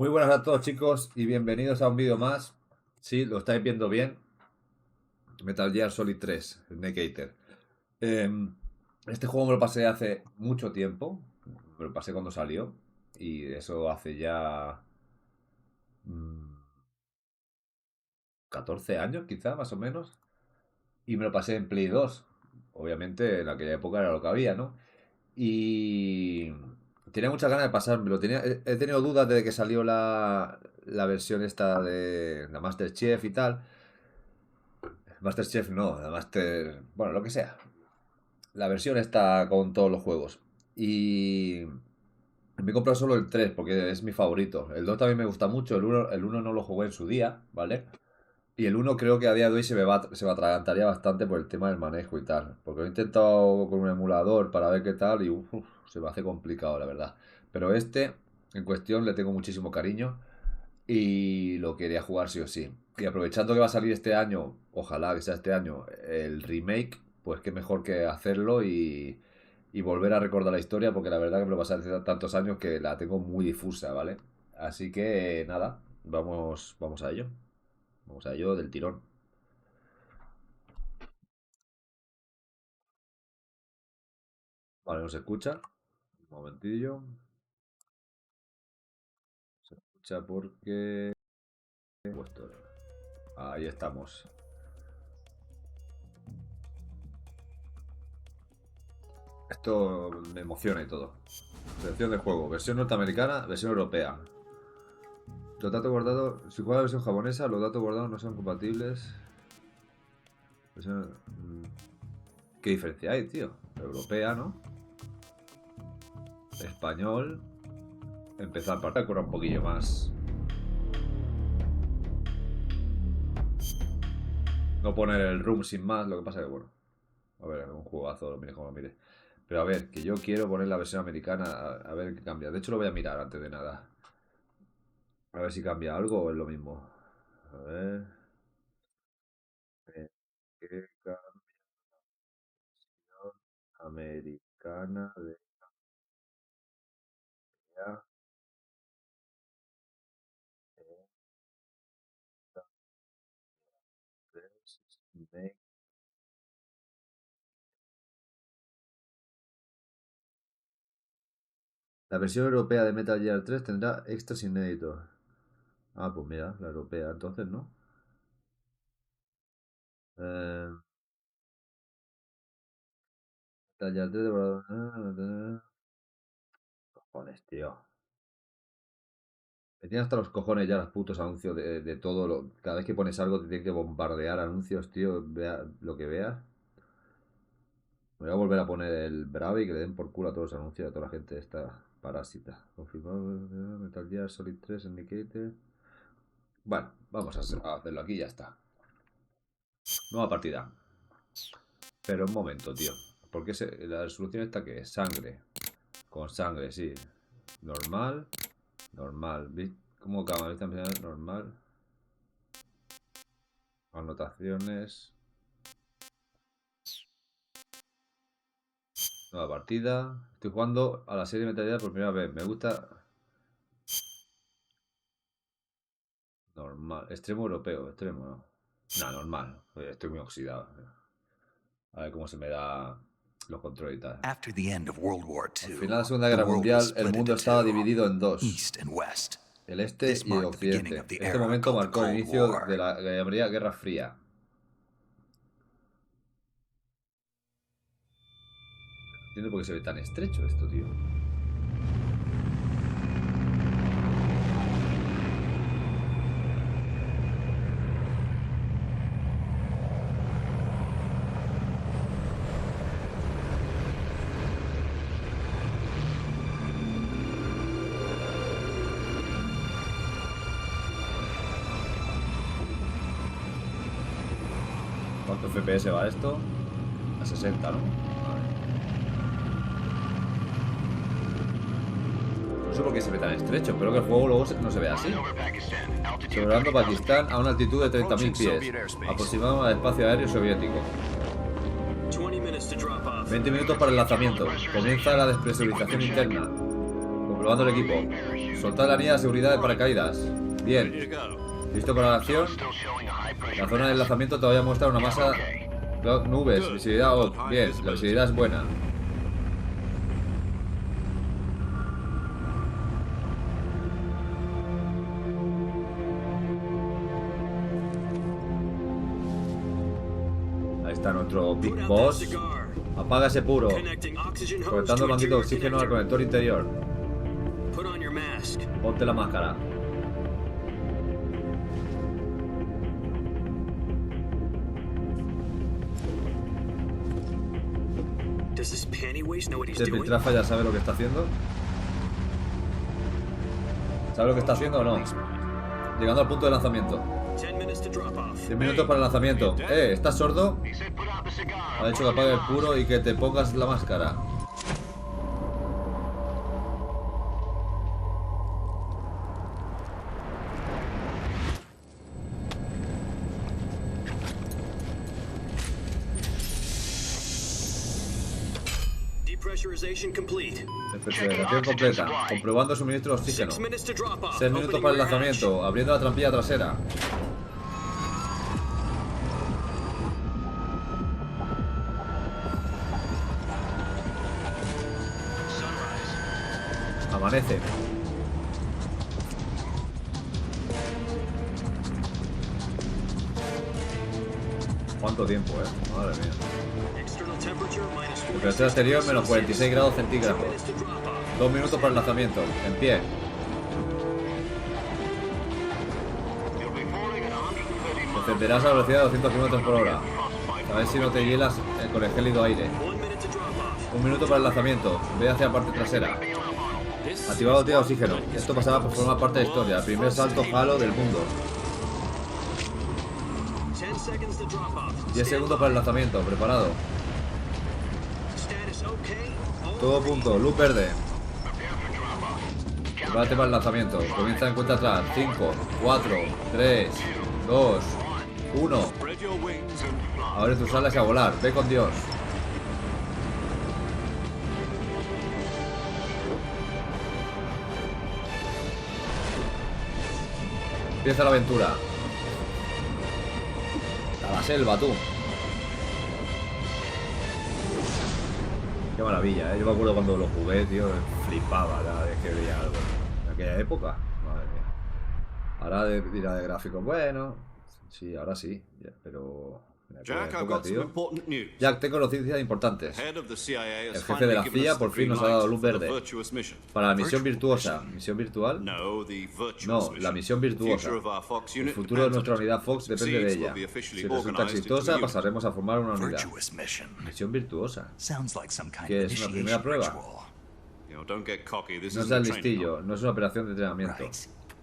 Muy buenas a todos, chicos, y bienvenidos a un vídeo más. Sí, lo estáis viendo bien. Metal Gear Solid 3, el Snake Eater. Este juego me lo pasé hace mucho tiempo. Me lo pasé cuando salió. Y eso hace ya... mm, 14 años, quizá, más o menos. Y me lo pasé en Play 2. Obviamente, en aquella época era lo que había, ¿no? Y... Tenía muchas ganas de pasármelo. He tenido dudas desde que salió la versión esta de la Master Chief y tal. Masterchef no, la Master... Bueno, lo que sea. La versión está con todos los juegos. Y me he comprado solo el 3 porque es mi favorito. El 2 también me gusta mucho. El uno no lo jugué en su día, ¿vale? Y el uno creo que a día de hoy se me atragantaría bastante por el tema del manejo y tal. Porque lo he intentado con un emulador para ver qué tal y se me hace complicado, la verdad. Pero este, en cuestión, le tengo muchísimo cariño y lo quería jugar sí o sí. Y aprovechando que va a salir este año, ojalá que sea este año, el remake, pues qué mejor que hacerlo y volver a recordar la historia, porque la verdad que me lo pasé hace tantos años que la tengo muy difusa, ¿vale? Así que nada, vamos a ello. Vamos a ello del tirón. Vale, no se escucha. Un momentillo. Se escucha porque... Ahí estamos. Esto me emociona y todo. Selección de juego. Versión norteamericana, versión europea. Los datos guardados, si juega la versión japonesa, los datos guardados no son compatibles. ¿Qué diferencia hay, tío? Europea, ¿no? Español. Empezar para correr un poquillo más. No poner el room sin más, lo que pasa que, bueno. A ver, un juegazo, lo mire como lo mire. Pero a ver, que yo quiero poner la versión americana, a ver qué cambia. De hecho, lo voy a mirar antes de nada. A ver si cambia algo o es lo mismo. A ver. ¿Qué cambia americana de ya? La versión europea de Metal Gear 3 tendrá extras inéditos. Ah, pues mira, la europea, entonces, ¿no? Eh, Metal Gear 3 de... Cojones, tío. Me tienen hasta los cojones ya los putos anuncios de todo. Cada vez que pones algo te tienen que bombardear anuncios, tío. Vea lo que veas. Me voy a volver a poner el Bravo y que le den por culo a todos los anuncios de toda la gente esta parásita. Confirmado Metal Gear Solid 3 Indicated. Bueno, vamos a hacerlo aquí y ya está. Nueva partida. Pero un momento, tío. Porque la resolución esta que es sangre. Con sangre, sí. Normal. Normal. ¿Cómo cámara? Normal. Anotaciones. Nueva partida. Estoy jugando a la serie Metal Gear por primera vez. Me gusta. Normal. Extremo europeo. Extremo, no. No, normal. Estoy muy oxidado. A ver cómo se me da los controles y tal. Al final de la Segunda Guerra Mundial, el mundo estaba dividido en dos. El este y el occidente. Este momento marcó el inicio de la que llamaría Guerra Fría. No entiendo por qué se ve tan estrecho esto, tío. ¿Cuánto FPS va esto? A 60, ¿no? No sé por qué se ve tan estrecho, pero que el juego luego no se ve así. Sobrevolando Pakistán a una altitud de 30.000 pies, aproximado al espacio aéreo soviético. 20 minutos para el lanzamiento. Comienza la despresurización interna. Comprobando el equipo. Soltar la línea de seguridad de paracaídas. Bien. Listo para la acción. La zona de lanzamiento todavía muestra una masa. Nubes, visibilidad off. Bien, la visibilidad es buena. Ahí está nuestro Big Boss. Apaga ese puro. Conectando el manguito de oxígeno al conector interior. Ponte la máscara. ¿Este piltrafa ya sabe lo que está haciendo? ¿Sabe lo que está haciendo o no? Llegando al punto de lanzamiento. 10 minutos para el lanzamiento. ¿Estás sordo? Ha dicho que apague el puro y que te pongas la máscara. Despresurización completa. Comprobando suministro de oxígeno. 6 minutos para el lanzamiento. Abriendo la trampilla trasera. Amanece. ¿Cuánto tiempo, Madre mía. Temperatura exterior menos 46 grados centígrados. 2 minutos para el lanzamiento. En pie. Descenderás a la velocidad de 200 km por hora. A ver si no te hielas con el gélido aire. 1 minuto para el lanzamiento. Ve hacia la parte trasera. Activado tira de oxígeno. Esto pasará por formar parte de la historia. El primer salto halo del mundo. 10 segundos para el lanzamiento. Preparado. Todo punto. Luz verde. Prepárate para el lanzamiento. Comienza en cuenta atrás. 5, 4, 3, 2, 1. Abre tus alas y a volar. Ve con Dios. Empieza la aventura. A la selva, tú. Qué maravilla, Yo me acuerdo cuando lo jugué, tío, flipaba cada vez que veía algo. En aquella época, madre mía. Ahora dirá de gráficos, bueno, sí, ahora sí, pero... Jack, I've got some important news. Jack, tengo noticias importantes. El jefe de la CIA por fin nos ha dado luz verde para la misión virtuosa. ¿Misión virtual? No, la misión virtuosa. El futuro de nuestra unidad Fox depende de ella. Si resulta exitosa, pasaremos a formar una unidad. Misión virtuosa. ¿Qué es una primera prueba? No seas listillo, no es una operación de entrenamiento.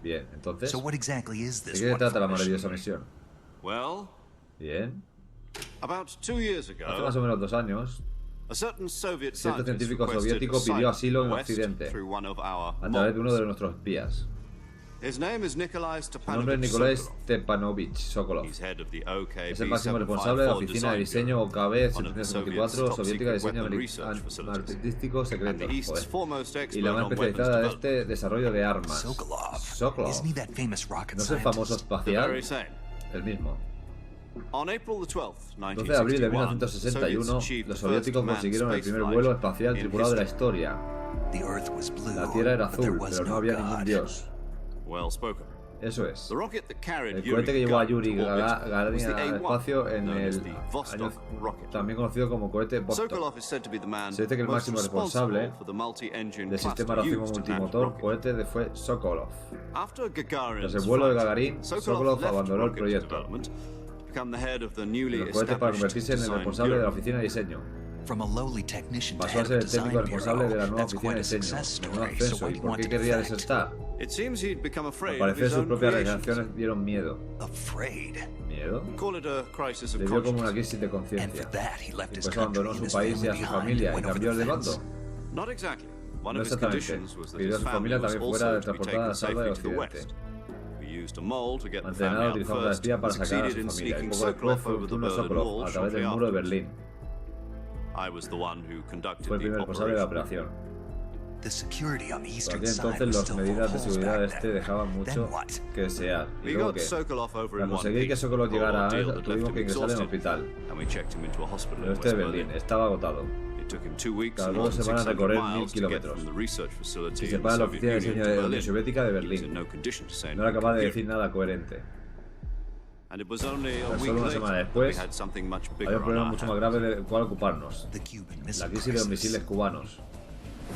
Bien, entonces, ¿de qué se trata la maravillosa misión? Bien. Hace más o menos 2 años, cierto científico soviético pidió asilo en Occidente a través de uno de nuestros espías. Su nombre es Nikolai Stepanovich Socolov. Es el máximo responsable de la oficina de diseño OKB 774 soviética de diseño artístico secreto, y la más especializada de este desarrollo de armas. Sokolov. ¿No es el famoso espacial? El mismo. El 12 de abril de 1961, los soviéticos consiguieron el primer vuelo espacial tripulado de la historia. La Tierra era azul, pero no había ningún dios. Eso es. El cohete que llevó a Yuri Gagarin al espacio en el año, también conocido como cohete Vostok. Se dice que el máximo responsable del sistema racimo multimotor cohete fue Socolov. Tras el vuelo de Gagarin, Socolov abandonó el proyecto. El cohete para convertirse en el responsable de la oficina de diseño. Pasó a ser el técnico responsable de la nueva oficina de diseño. Menudo ascenso. ¿Y por qué querría desertar? Al parecer sus propias reacciones dieron miedo. ¿Miedo? Le dio como una crisis de conciencia. Y pues abandonó su país y a su familia y cambió el de bando. No exactamente. Pidió a su familia también fuera transportada a la salva de Occidente. Mantenado utilizamos la espía para sacar a su familia. Y poco después fue el turno de Sokolov a través del muro de Berlín. Fue el primer responsable de la operación. Por aquel entonces las medidas de seguridad este dejaban mucho que desear. Y luego que, para conseguir que Socolov llegara a él, tuvimos que ingresar en el hospital. El oeste de Berlín estaba agotado. Cada 2 semanas recorrer 1000 kilómetros. Y se para la oficina de diseño de la Unión Soviética de Berlín. No era capaz de decir nada coherente. Pero solo una semana después, había un problema mucho más grave del cual ocuparnos: la crisis de los misiles cubanos. El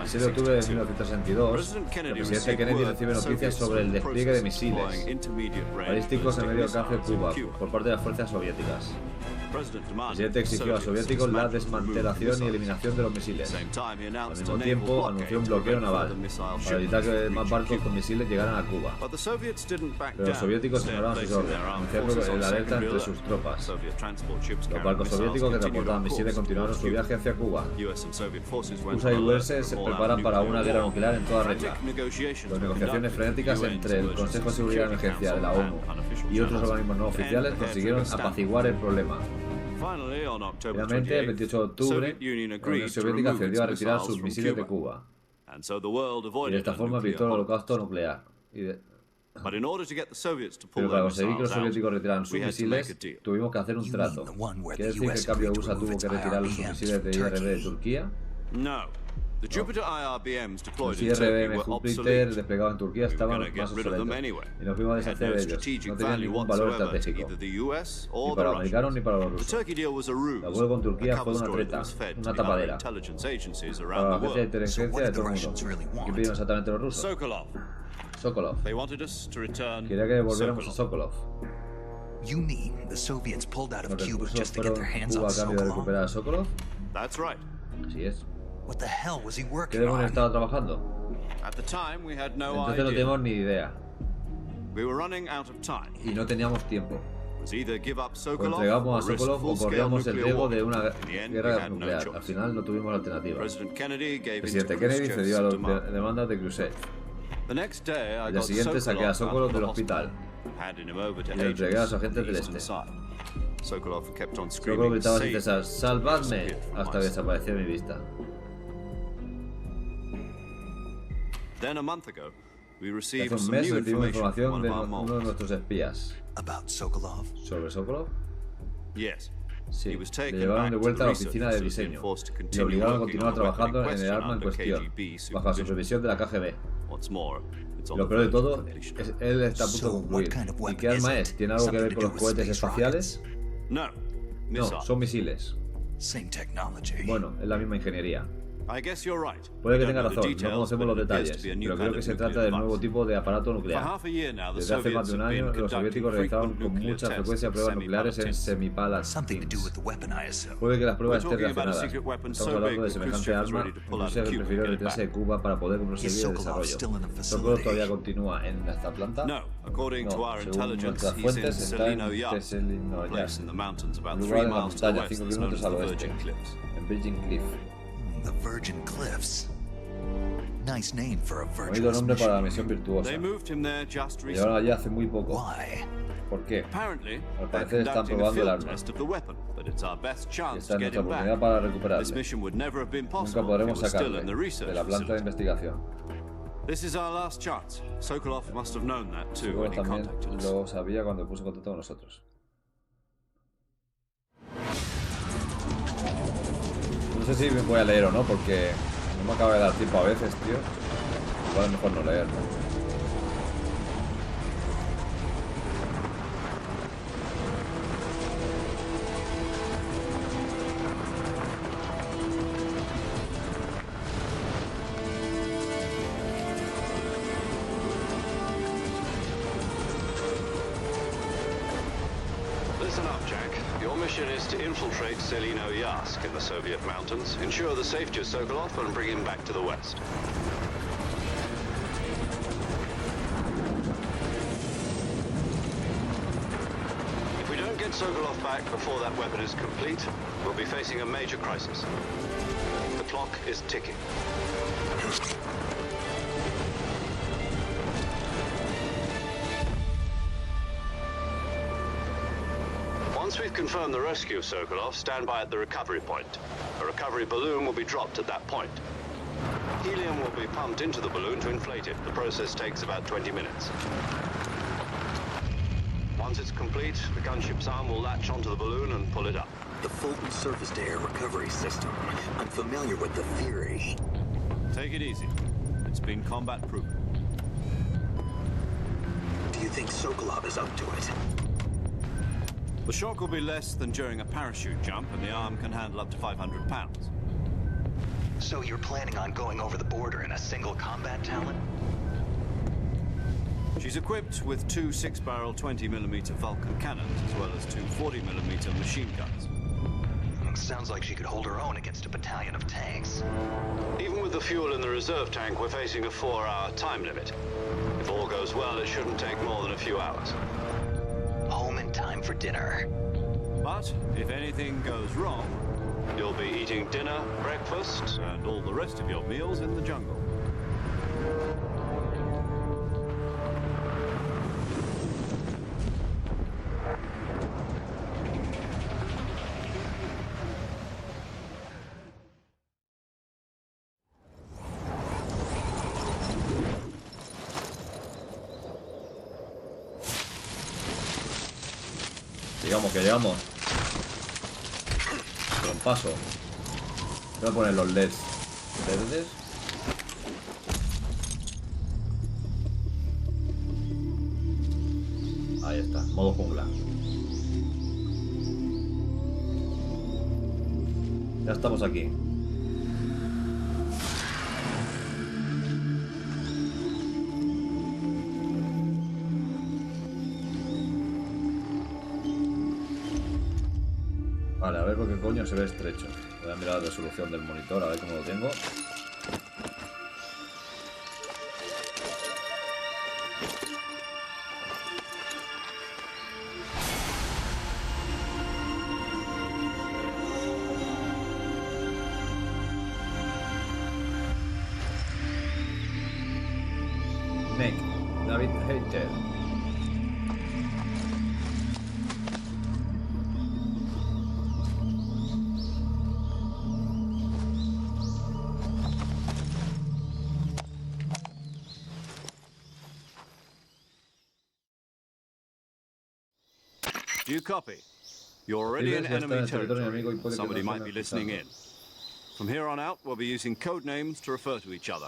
6 de octubre de 1962, el presidente Kennedy recibe noticias sobre el despliegue de misiles balísticos en medio alcance de Cuba por parte de las fuerzas soviéticas. El presidente exigió a los soviéticos la desmantelación y eliminación de los misiles. Al mismo tiempo, anunció un bloqueo naval para evitar que más barcos con misiles llegaran a Cuba. Pero los soviéticos ignoraban sus órdenes, anunciando la alerta entre sus tropas. Los barcos soviéticos que transportaban misiles continuaron su viaje hacia Cuba. USA y US se preparan para una guerra nuclear en toda regla. Las negociaciones frenéticas entre el Consejo de Seguridad de Emergencia de la ONU y otros organismos no oficiales consiguieron apaciguar el problema. Finalmente, el 28 de octubre, la Unión Soviética accedió a retirar sus misiles de Cuba. Y de esta forma evitó el holocausto nuclear. Pero para conseguir que los soviéticos retiraran sus misiles, tuvimos que hacer un trato. ¿Quiere decir que el cambio de USA tuvo que retirar los misiles de IRB de Turquía? Los IRBM Júpiter desplegados en Turquía estaban más obsoletos y nos fuimos a deshacer de ellos. No tenían ningún valor estratégico, ni para los americanos ni para los rusos. El acuerdo con Turquía fue una treta, una tapadera, para la agencia de inteligencia de todo el mundo. ¿Qué pidieron exactamente los rusos? Socolov. Quería que volviéramos a Socolov. Los recursos fueron Cuba a cambio de recuperar a Socolov. Así es. ¿Qué demonios estaba trabajando? Entonces no teníamos ni idea. Y no teníamos tiempo. O entregamos a Socolov o corríamos el riesgo de una guerra nuclear. Al final no tuvimos la alternativa. El presidente Kennedy cedió a las demandas de Khrushchev. El día siguiente saqué a Socolov del hospital y lo entregué a los agentes del este. Socolov gritaba sin cesar: ¡salvadme!, hasta que desapareció de mi vista. Hace un mes recibimos información de uno de nuestros espías. ¿Sobre Socolov? Sí, le llevaron de vuelta a la oficina de diseño y le obligaron a continuar trabajando en el arma en cuestión, bajo la supervisión de la KGB. Lo peor de todo es que él está a punto de concluir. ¿Y qué arma es? ¿Tiene algo que ver con los cohetes espaciales? No, son misiles. Bueno, es la misma ingeniería. Puede que tenga razón, no conocemos los detalles, pero creo que se trata del nuevo tipo de aparato nuclear. Desde hace más de un año, los soviéticos realizaban con mucha frecuencia pruebas nucleares en semipalatinsk. Puede que las pruebas estén relacionadas. Estamos hablando de semejante arma. Rusia prefirió retirarse de Cuba para poder proseguir el desarrollo. ¿Socolov todavía continúa en esta planta? No, según nuestras fuentes está en Teselinoyarsk, un lugar en la montaña, 5 kilómetros al oeste, en Virgin Cliff. Bonito nombre para la misión virtuosa. Lo llevaron allí hace muy poco. ¿Por qué? Al parecer están probando el arma. Y esta es nuestra oportunidad para recuperarle. Nunca podremos sacarle de la planta de investigación. Socolov también lo sabía cuando puso en contacto con nosotros. No sé si me voy a leer o no, porque no me acaba de dar tiempo a veces, tío. Igual es mejor no leer, ¿no? Selino-Yarsk in the Soviet mountains, ensure the safety of Sokolov and bring him back to the west. If we don't get Sokolov back before that weapon is complete, we'll be facing a major crisis. The clock is ticking. Once we've confirmed the rescue of Sokolov, stand by at the recovery point. A recovery balloon will be dropped at that point. Helium will be pumped into the balloon to inflate it. The process takes about 20 minutes. Once it's complete, the gunship's arm will latch onto the balloon and pull it up. The Fulton surface-to-air recovery system. I'm familiar with the theory. Take it easy. It's been combat-proven. Do you think Socolov is up to it? The shock will be less than during a parachute jump, and the arm can handle up to 500 pounds. So you're planning on going over the border in a single combat talent? She's equipped with two 6-barrel 20mm Vulcan cannons, as well as two 40mm machine guns. Sounds like she could hold her own against a battalion of tanks. Even with the fuel in the reserve tank, we're facing a 4-hour time limit. If all goes well, it shouldn't take more than a few hours. Home in time for dinner. But if anything goes wrong, You'll be eating dinner, breakfast, and all the rest of your meals in the jungle. Digamos que llegamos. Con paso. Voy a poner los LEDs verdes. Ahí está, modo jungla. Ya estamos aquí. Vale, a ver por qué coño se ve estrecho. Voy a mirar la resolución del monitor, a ver cómo lo tengo. Nick, David Hater. Do you copy? You're already in enemy territory. Somebody might be listening in. From here on out, we'll be using code names to refer to each other.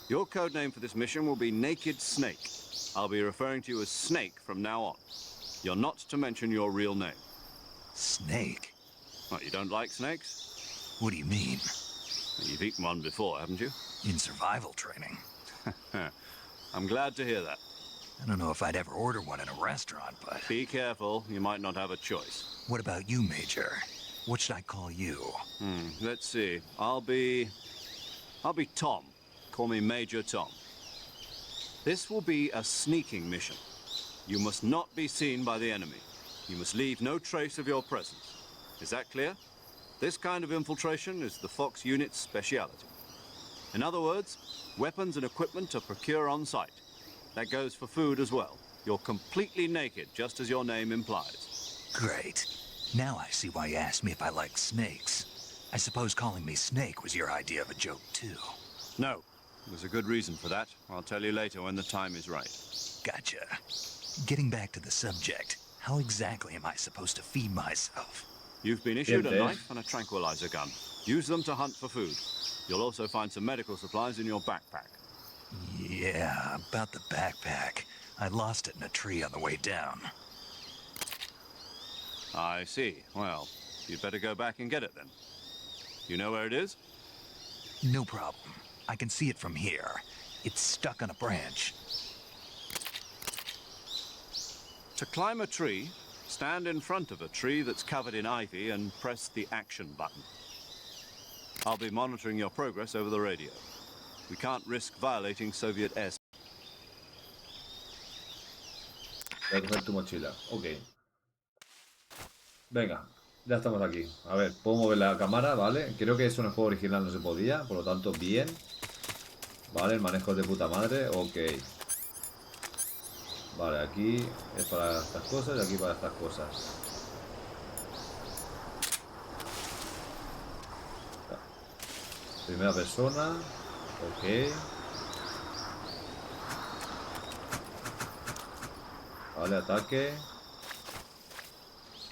Your code name for this mission will be Naked Snake. I'll be referring to you as Snake from now on. You're not to mention your real name. Snake? What, you don't like snakes? What do you mean? You've eaten one before, haven't you? In survival training. I'm glad to hear that. I don't know if I'd ever order one in a restaurant, but... Be careful, you might not have a choice. What about you, Major? What should I call you? Let's see. I'll be Tom. Call me Major Tom. This will be a sneaking mission. You must not be seen by the enemy. You must leave no trace of your presence. Is that clear? This kind of infiltration is the Fox unit's speciality. In other words, weapons and equipment are procured on site. That goes for food as well. You're completely naked, just as your name implies. Great. Now I see why you asked me if I like snakes. I suppose calling me Snake was your idea of a joke, too. No. There's a good reason for that. I'll tell you later when the time is right. Gotcha. Getting back to the subject, how exactly am I supposed to feed myself? You've been issued a knife and a tranquilizer gun. Use them to hunt for food. You'll also find some medical supplies in your backpack. Yeah, about the backpack. I lost it in a tree on the way down. I see. Well, you'd better go back and get it then. You know where it is? No problem. I can see it from here. It's stuck on a branch. To climb a tree, stand in front of a tree that's covered in ivy and press the action button. I'll be monitoring your progress over the radio. We can't risk violating Soviet airspace. Voy a coger tu mochila. Ok. Venga, ya estamos aquí. A ver, puedo mover la cámara, ¿vale? Creo que eso en el juego original no se podía, por lo tanto, bien. Vale, el manejo es de puta madre. Ok. Vale, aquí es para estas cosas y aquí para estas cosas. Primera persona. Ok. Vale, ataque.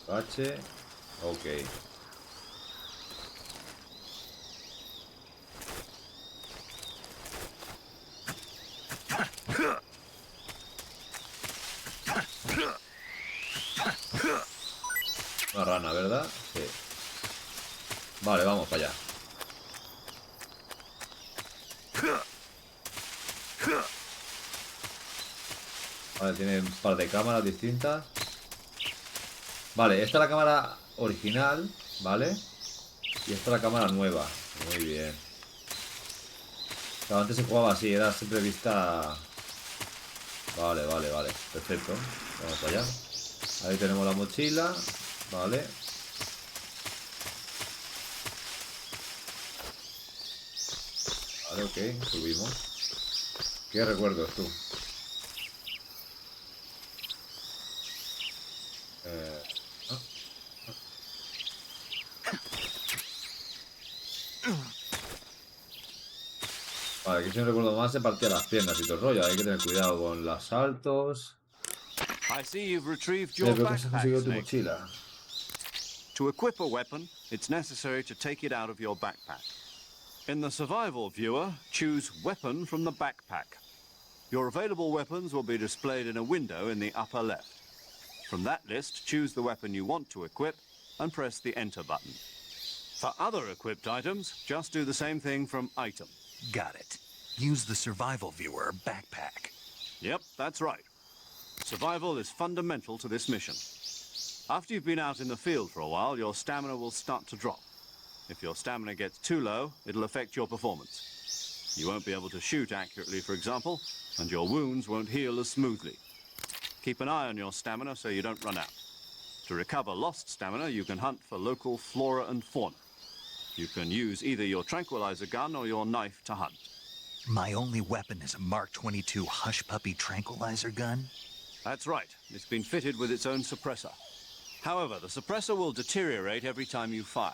H. Ok. Una rana, ¿verdad? Sí. Vale, vamos para allá. Vale, tiene un par de cámaras distintas. Vale, esta es la cámara original, ¿vale? Y esta es la cámara nueva. Muy bien. Claro, antes se jugaba así, era siempre vista... Vale, vale, vale. Perfecto. Vamos para allá. Ahí tenemos la mochila. Vale. Vale, ok. Subimos. ¿Qué recuerdos tú? ¿No? Vale, aquí si no recuerdo más se partía las piernas y todo el rollo. Hay que tener cuidado con los saltos. I see you've retrieved your Creo que se backpack, consiguió tu Snake. mochila. To equip a weapon, it's necessary to take it out of your backpack. In the survival viewer, choose Weapon from the backpack. Your available weapons will be displayed in a window in the upper left. From that list, choose the weapon you want to equip and press the Enter button. For other equipped items, just do the same thing from Item. Got it. Use the survival viewer backpack. Yep, that's right. Survival is fundamental to this mission. After you've been out in the field for a while, your stamina will start to drop. If your stamina gets too low, it'll affect your performance. You won't be able to shoot accurately, for example, and your wounds won't heal as smoothly. Keep an eye on your stamina so you don't run out. To recover lost stamina, you can hunt for local flora and fauna. You can use either your tranquilizer gun or your knife to hunt. My only weapon is a Mark 22 Hush Puppy tranquilizer gun? That's right. It's been fitted with its own suppressor. However, the suppressor will deteriorate every time you fire.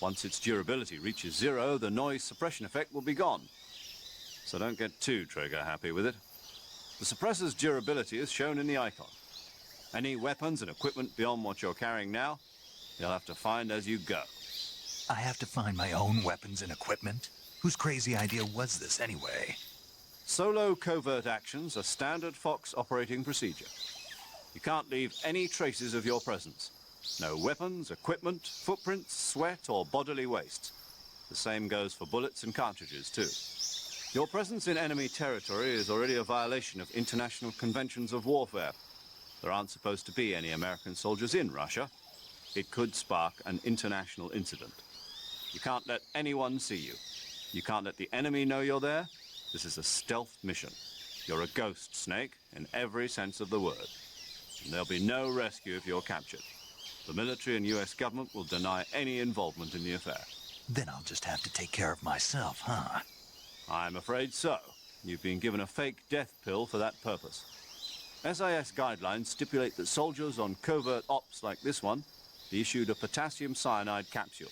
Once its durability reaches 0, the noise suppression effect will be gone. So don't get too trigger-happy with it. The suppressor's durability is shown in the icon. Any weapons and equipment beyond what you're carrying now, you'll have to find as you go. I have to find my own weapons and equipment? Whose crazy idea was this anyway? Solo covert actions are standard Fox operating procedure. You can't leave any traces of your presence. No weapons, equipment, footprints, sweat, or bodily waste. The same goes for bullets and cartridges, too. Your presence in enemy territory is already a violation of international conventions of warfare. There aren't supposed to be any American soldiers in Russia. It could spark an international incident. You can't let anyone see you. You can't let the enemy know you're there. This is a stealth mission. You're a ghost, Snake, in every sense of the word. And there'll be no rescue if you're captured. The military and US government will deny any involvement in the affair. Then I'll just have to take care of myself, huh? I'm afraid so. You've been given a fake death pill for that purpose. SIS guidelines stipulate that soldiers on covert ops like this one be issued a potassium cyanide capsule.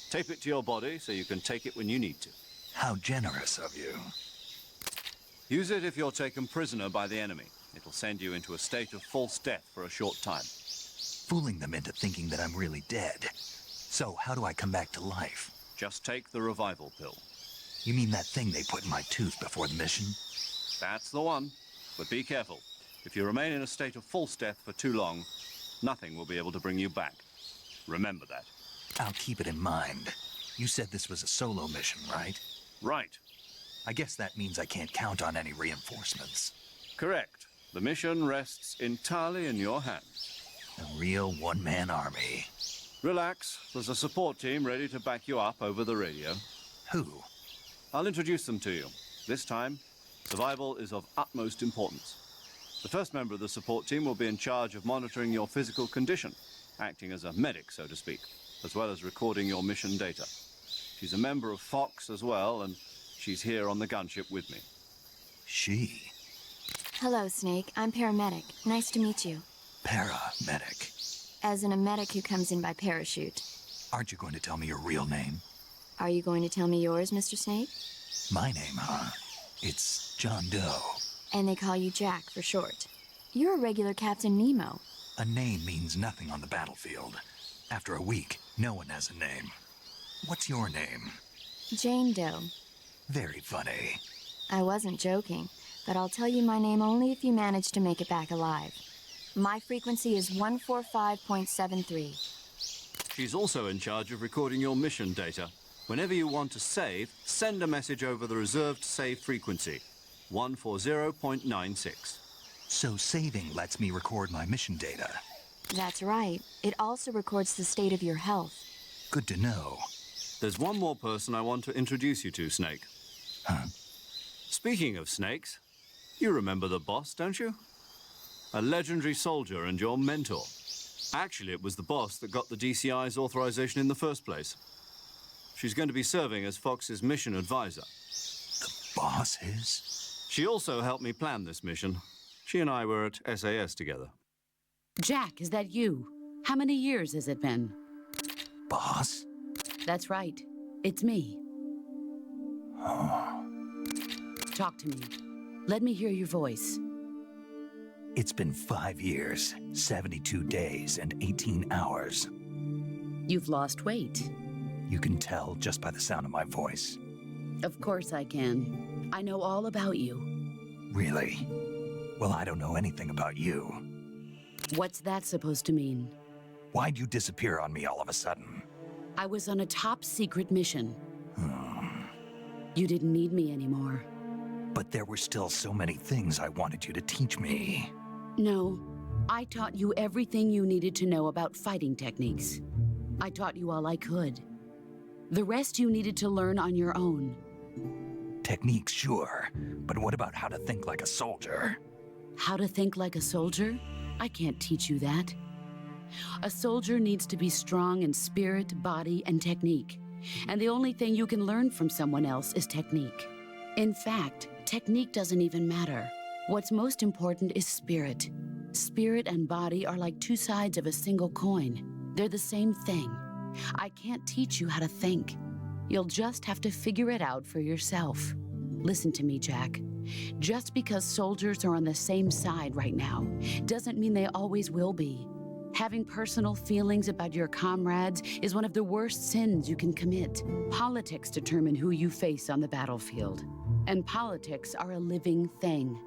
Tape it to your body so you can take it when you need to. How generous of you. Use it if you're taken prisoner by the enemy. It'll send you into a state of false death for a short time. Fooling them into thinking that I'm really dead. So, how do I come back to life? Just take the revival pill. You mean that thing they put in my tooth before the mission? That's the one. But be careful. If you remain in a state of false death for too long, nothing will be able to bring you back. Remember that. I'll keep it in mind. You said this was a solo mission, right? Right. I guess that means I can't count on any reinforcements. Correct. The mission rests entirely in your hands. A real one-man army. Relax. There's a support team ready to back you up over the radio. Who? I'll introduce them to you. This time, survival is of utmost importance. The first member of the support team will be in charge of monitoring your physical condition, acting as a medic, so to speak, as well as recording your mission data. She's a member of Fox as well, and she's here on the gunship with me. She? Hello, Snake. I'm paramedic. Nice to meet you. Paramedic. As in a medic who comes in by parachute. Aren't you going to tell me your real name? Are you going to tell me yours, Mr. Snake? My name, huh? It's John Doe. And they call you Jack for short. You're a regular Captain Nemo. A name means nothing on the battlefield. After a week, no one has a name. What's your name? Jane Doe. Very funny. I wasn't joking, but I'll tell you my name only if you manage to make it back alive. My frequency is 145.73. She's also in charge of recording your mission data. Whenever you want to save, send a message over the reserved save frequency, 140.96. So saving lets me record my mission data. That's right. It also records the state of your health. Good to know. There's one more person I want to introduce you to, Snake. Huh? Speaking of snakes, you remember the boss, don't you? A legendary soldier and your mentor. Actually, it was the boss that got the DCI's authorization in the first place. She's going to be serving as Fox's mission advisor. The boss is? She also helped me plan this mission. She and I were at SAS together. Jack, is that you? How many years has it been? Boss? That's right. It's me. Oh. Talk to me. Let me hear your voice. It's been 5 years, 72 days, and 18 hours. You've lost weight. You can tell just by the sound of my voice. Of course I can. I know all about you. Really? Well, I don't know anything about you. What's that supposed to mean? Why'd you disappear on me all of a sudden? I was on a top-secret mission. You didn't need me anymore. But there were still so many things I wanted you to teach me. No, I taught you everything you needed to know about fighting techniques. I taught you all I could. The rest you needed to learn on your own. Techniques, sure. But what about how to think like a soldier? How to think like a soldier? I can't teach you that. A soldier needs to be strong in spirit, body, and technique. And the only thing you can learn from someone else is technique. In fact, technique doesn't even matter. What's most important is spirit. Spirit and body are like two sides of a single coin. They're the same thing. I can't teach you how to think. You'll just have to figure it out for yourself. Listen to me, Jack. Just because soldiers are on the same side right now doesn't mean they always will be. Having personal feelings about your comrades is one of the worst sins you can commit. Politics determine who you face on the battlefield. And politics are a living thing.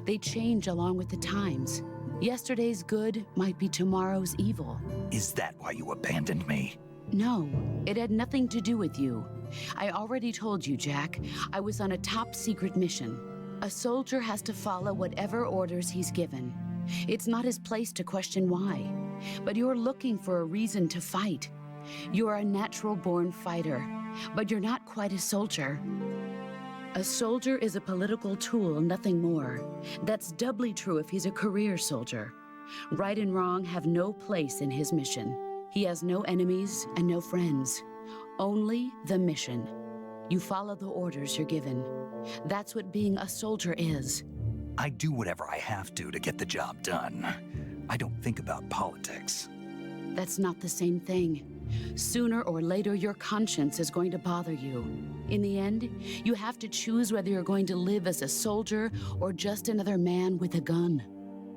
They change along with the times. Yesterday's good might be tomorrow's evil. Is that why you abandoned me? No, it had nothing to do with you. I already told you, Jack. I was on a top-secret mission. A soldier has to follow whatever orders he's given. It's not his place to question why. But you're looking for a reason to fight. You're a natural-born fighter, but you're not quite a soldier. A soldier is a political tool, nothing more. That's doubly true if he's a career soldier. Right and wrong have no place in his mission. He has no enemies and no friends. Only the mission. You follow the orders you're given. That's what being a soldier is. I do whatever I have to get the job done. I don't think about politics. That's not the same thing. Sooner or later, your conscience is going to bother you. In the end, you have to choose whether you're going to live as a soldier or just another man with a gun.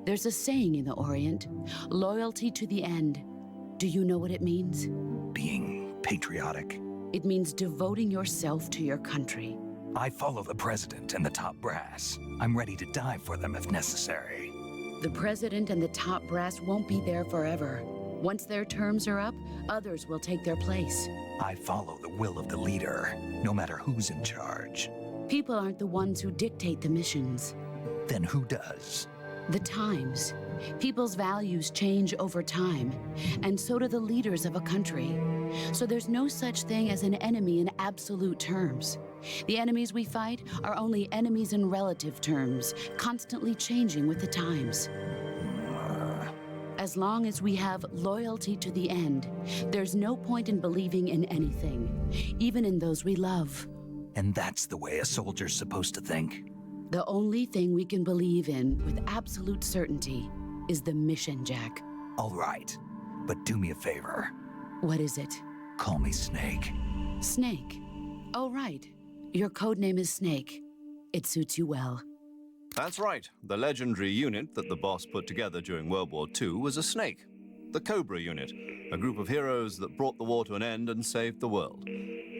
There's a saying in the Orient, loyalty to the end. Do you know what it means? Being patriotic. It means devoting yourself to your country. I follow the president and the top brass. I'm ready to die for them if necessary. The president and the top brass won't be there forever. Once their terms are up, others will take their place. I follow the will of the leader, no matter who's in charge. People aren't the ones who dictate the missions. Then who does? The times. People's values change over time, and so do the leaders of a country. So there's no such thing as an enemy in absolute terms. The enemies we fight are only enemies in relative terms, constantly changing with the times. As long as we have loyalty to the end, there's no point in believing in anything, even in those we love. And that's the way a soldier's supposed to think? The only thing we can believe in with absolute certainty is the mission, Jack. All right, but do me a favor. What is it? Call me Snake. Snake. Oh, right. Your code name is Snake. It suits you well. That's right. The legendary unit that the boss put together during World War II was a snake. The Cobra unit, a group of heroes that brought the war to an end and saved the world.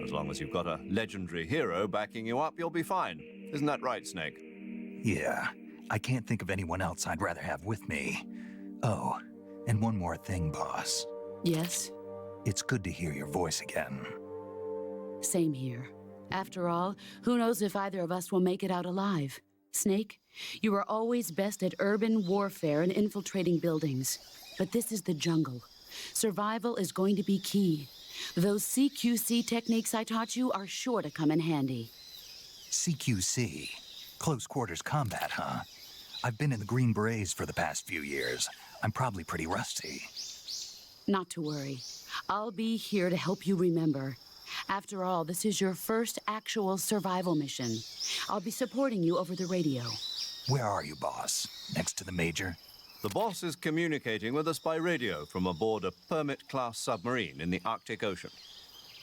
As long as you've got a legendary hero backing you up, you'll be fine. Isn't that right, Snake? Yeah, I can't think of anyone else I'd rather have with me. Oh, and one more thing, boss. Yes? It's good to hear your voice again. Same here. After all, who knows if either of us will make it out alive? Snake, you are always best at urban warfare and infiltrating buildings. But this is the jungle. Survival is going to be key. Those CQC techniques I taught you are sure to come in handy. CQC? Close quarters combat, huh? I've been in the Green Berets for the past few years. I'm probably pretty rusty. Not to worry. I'll be here to help you remember. After all, this is your first actual survival mission. I'll be supporting you over the radio. Where are you, boss? Next to the Major? The boss is communicating with us by radio from aboard a Permit-class submarine in the Arctic Ocean.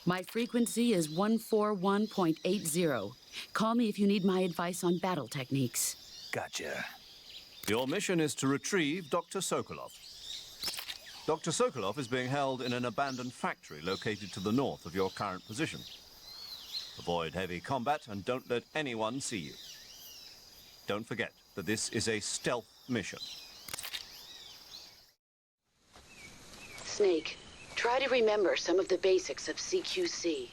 My frequency is 141.80. Call me if you need my advice on battle techniques. Gotcha. Your mission is to retrieve Dr. Socolov. Dr. Socolov is being held in an abandoned factory located to the north of your current position. Avoid heavy combat and don't let anyone see you. Don't forget that this is a stealth mission. Snake, try to remember some of the basics of CQC.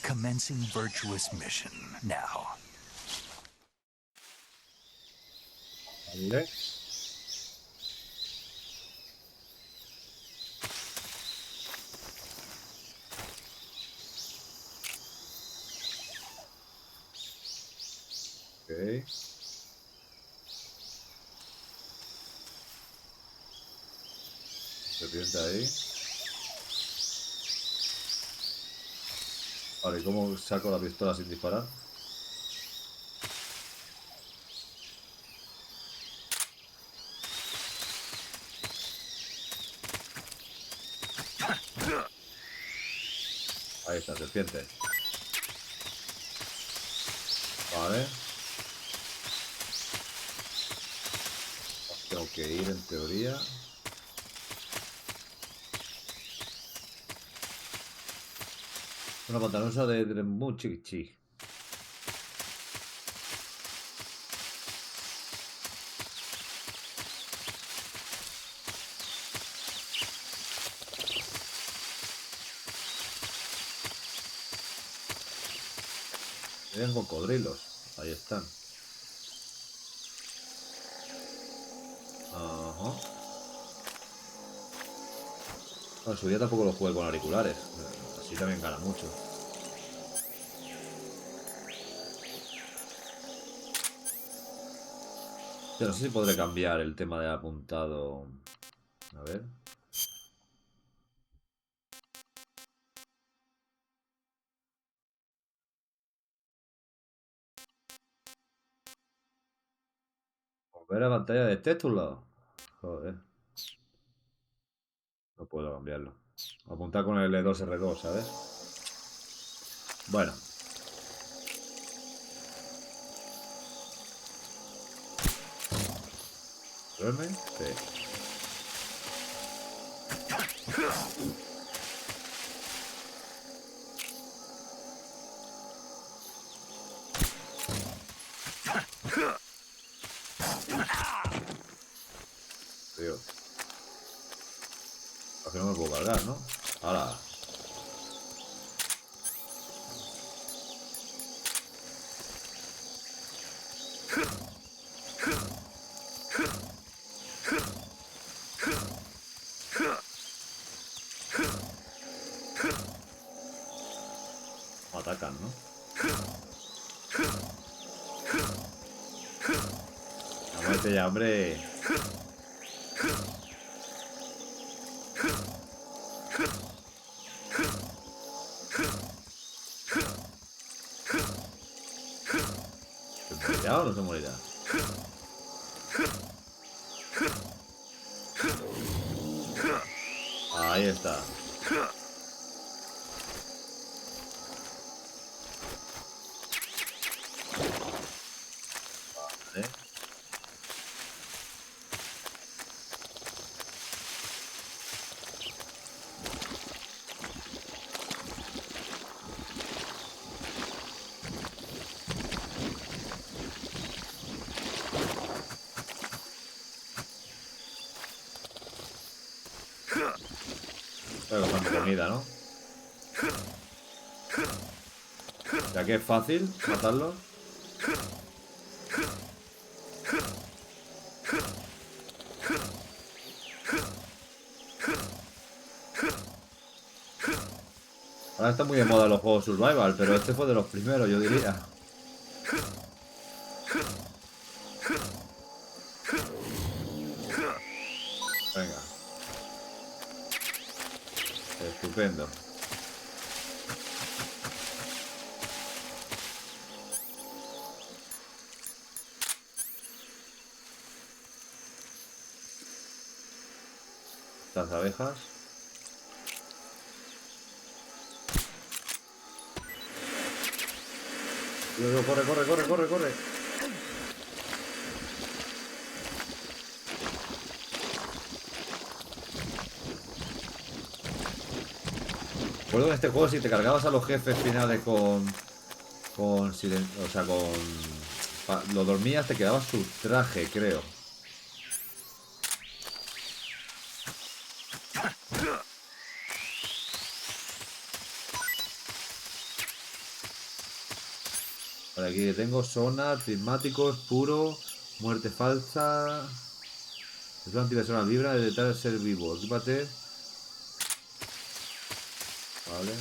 Commencing virtuous mission now. Vale. Ok. Serpiente ahí. Vale, ¿cómo saco la pistola sin disparar? Ahí está, serpiente. Vale. Tengo que ir en teoría. Una pantanosa de Dremuchichi. Tienen cocodrilos. Ahí están. Ajá. No, en su día tampoco lo jugué con auriculares. Así también gana mucho. Yo no sé si podré cambiar el tema de apuntado. A ver. Volver a pantalla de título. Joder. No puedo cambiarlo. Apuntar con el L2R2, ¿sabes? Bueno. ¿Duerme? Sí. Tío. Aquí no me puedo cargar, ¿no? Ahora. Atacan, ¿no? Muerte ya, hombre. no se morirá. Ahí está. Vale. Estoy cogiendo comida, ¿no? Ya que es fácil matarlo. Ahora está muy de moda los juegos survival, pero este fue de los primeros, yo diría. Venga. Estupendo. Estas abejas. Corre, corre, corre, corre, corre. Recuerdo en este juego si te cargabas a los jefes finales con silencio, o sea, lo dormías, te quedabas su traje, creo. Por aquí tengo sonar, prismáticos, puro, muerte falsa. Es una antipersonal, vibra de detectar el ser vivo. Equípate. Vale.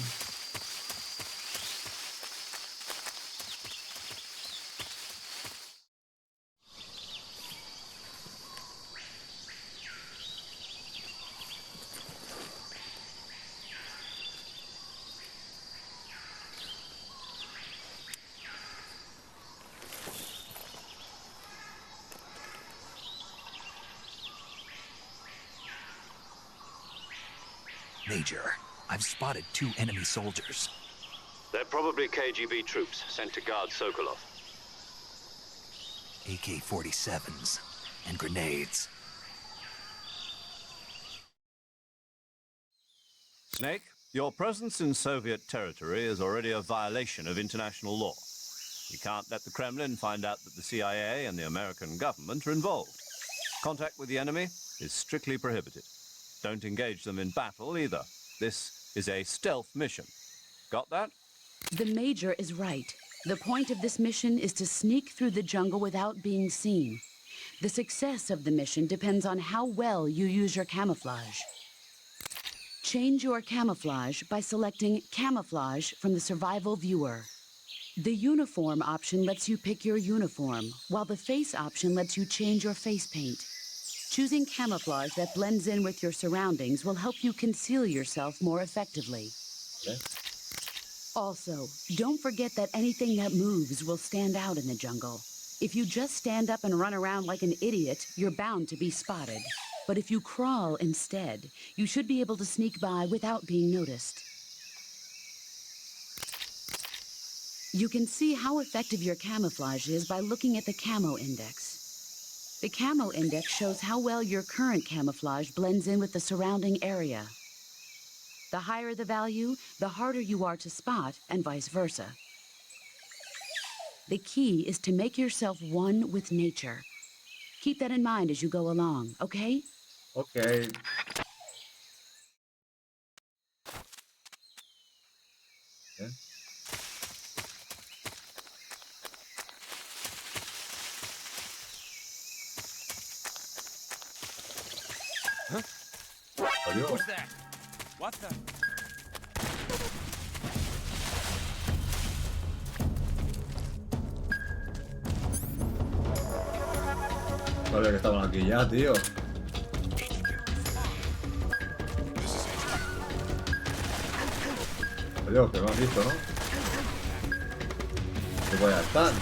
Major, I've spotted 2 enemy soldiers. They're probably KGB troops sent to guard Socolov. AK-47s and grenades. Snake, your presence in Soviet territory is already a violation of international law. You can't let the Kremlin find out that the CIA and the American government are involved. Contact with the enemy is strictly prohibited. Don't engage them in battle either. This is a stealth mission. Got that? The Major is right. The point of this mission is to sneak through the jungle without being seen. The success of the mission depends on how well you use your camouflage. Change your camouflage by selecting Camouflage from the Survival Viewer. The Uniform option lets you pick your uniform, while the Face option lets you change your face paint. Choosing camouflage that blends in with your surroundings will help you conceal yourself more effectively. Okay. Also, don't forget that anything that moves will stand out in the jungle. If you just stand up and run around like an idiot, you're bound to be spotted. But if you crawl instead, you should be able to sneak by without being noticed. You can see how effective your camouflage is by looking at the camo index. The camo index shows how well your current camouflage blends in with the surrounding area. The higher the value, the harder you are to spot, and vice versa. The key is to make yourself one with nature. Keep that in mind as you go along, okay? Okay. ¿Eh? Adiós. What's that? What the? Sabía que estaban aquí ya, tío. Adiós, que me han visto, ¿no? Que voy a estar.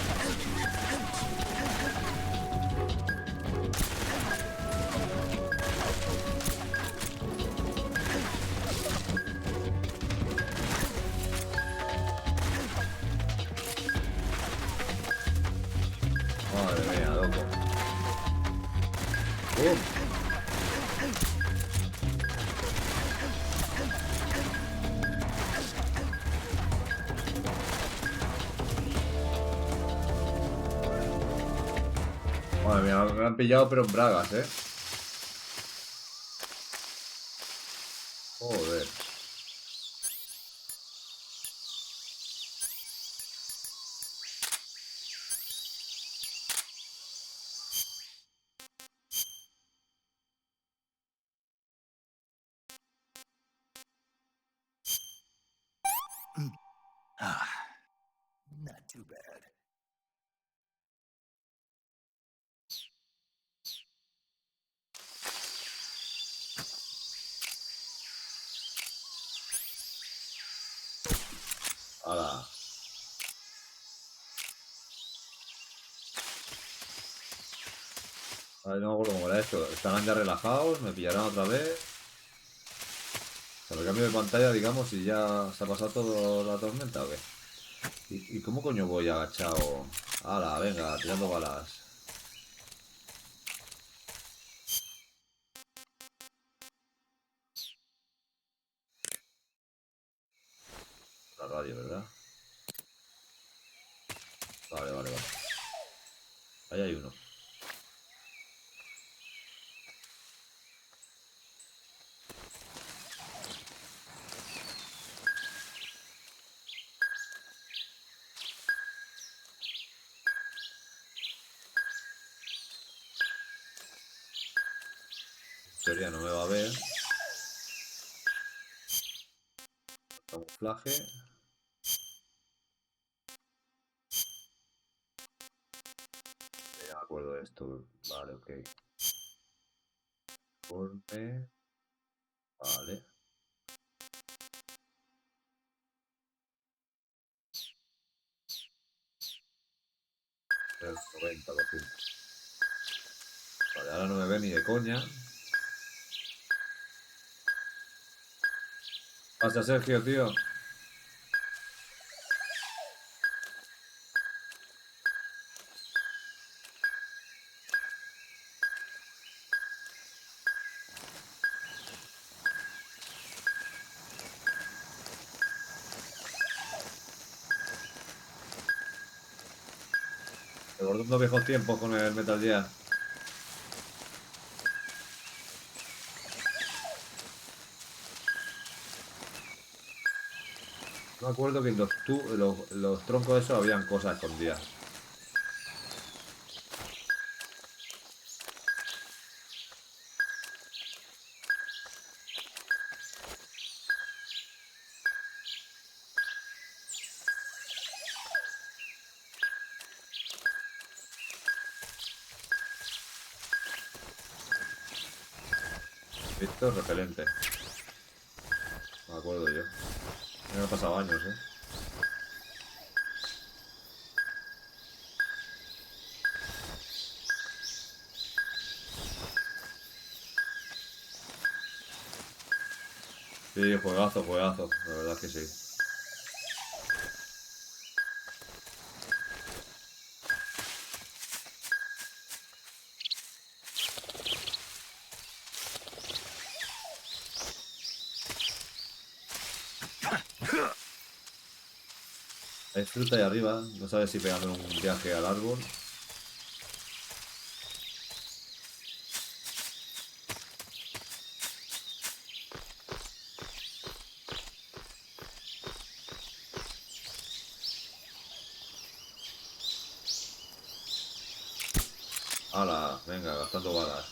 Madre mía, loco. ¡Bum! Madre mía, me han pillado pero en bragas, ¿eh? Joder. Ah, not too bad. ¡Hala! Ay, no me acuerdo cómo era esto. Estarán ya relajados, me pillarán otra vez. O sea, me cambio de pantalla, digamos, y ya se ha pasado toda la tormenta, ¿o qué? ¿Y cómo coño voy agachado? ¡Hala, venga, tirando balas! La radio, ¿verdad? Vale, vale, vale. Ahí hay uno. En teoría no me va a ver. Camuflaje. Ya me acuerdo de esto. Vale, ok. Informe. Vale. El 90%. Vale, ahora no me ve ni de coña. Pasa, Sergio, tío. Recordando viejos tiempos con el Metal Gear. Me acuerdo que en los troncos de esos habían cosas escondidas. Esto es repelente. Me acuerdo yo. Me han pasado años, ¿eh? Sí, juegazo, juegazo. La verdad es que sí. Hay fruta ahí arriba. No sabes si pegarme un viaje al árbol. ¡Hala! Venga, gastando balas.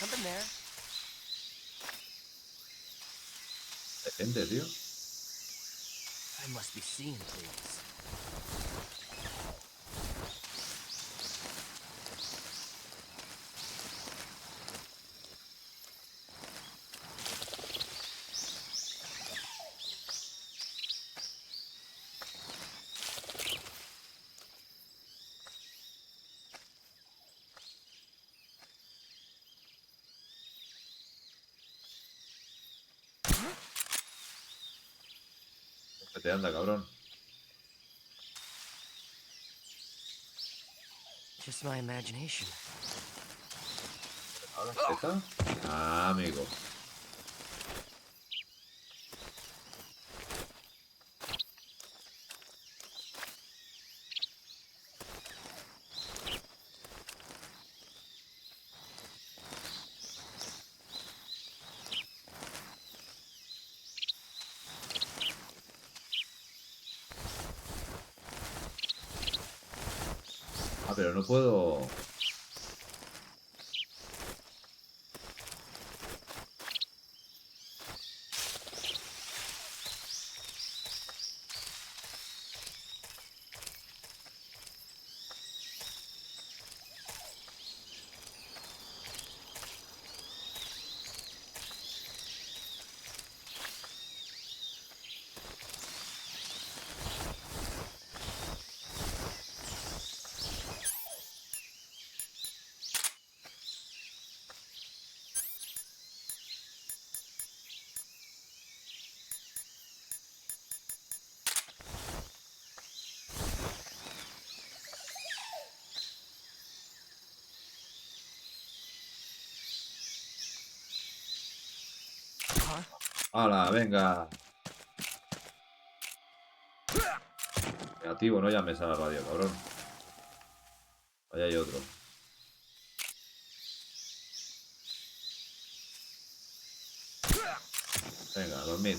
Something there. Hay gente, tío. I must be seeing things. Te anda, cabrón. Just my imagination. ¿Ahora Z? Ah, amigo. Ah, pero no puedo... ¡Hala, venga! Negativo, no llames a la radio, cabrón. Ahí hay otro. Venga, dormid.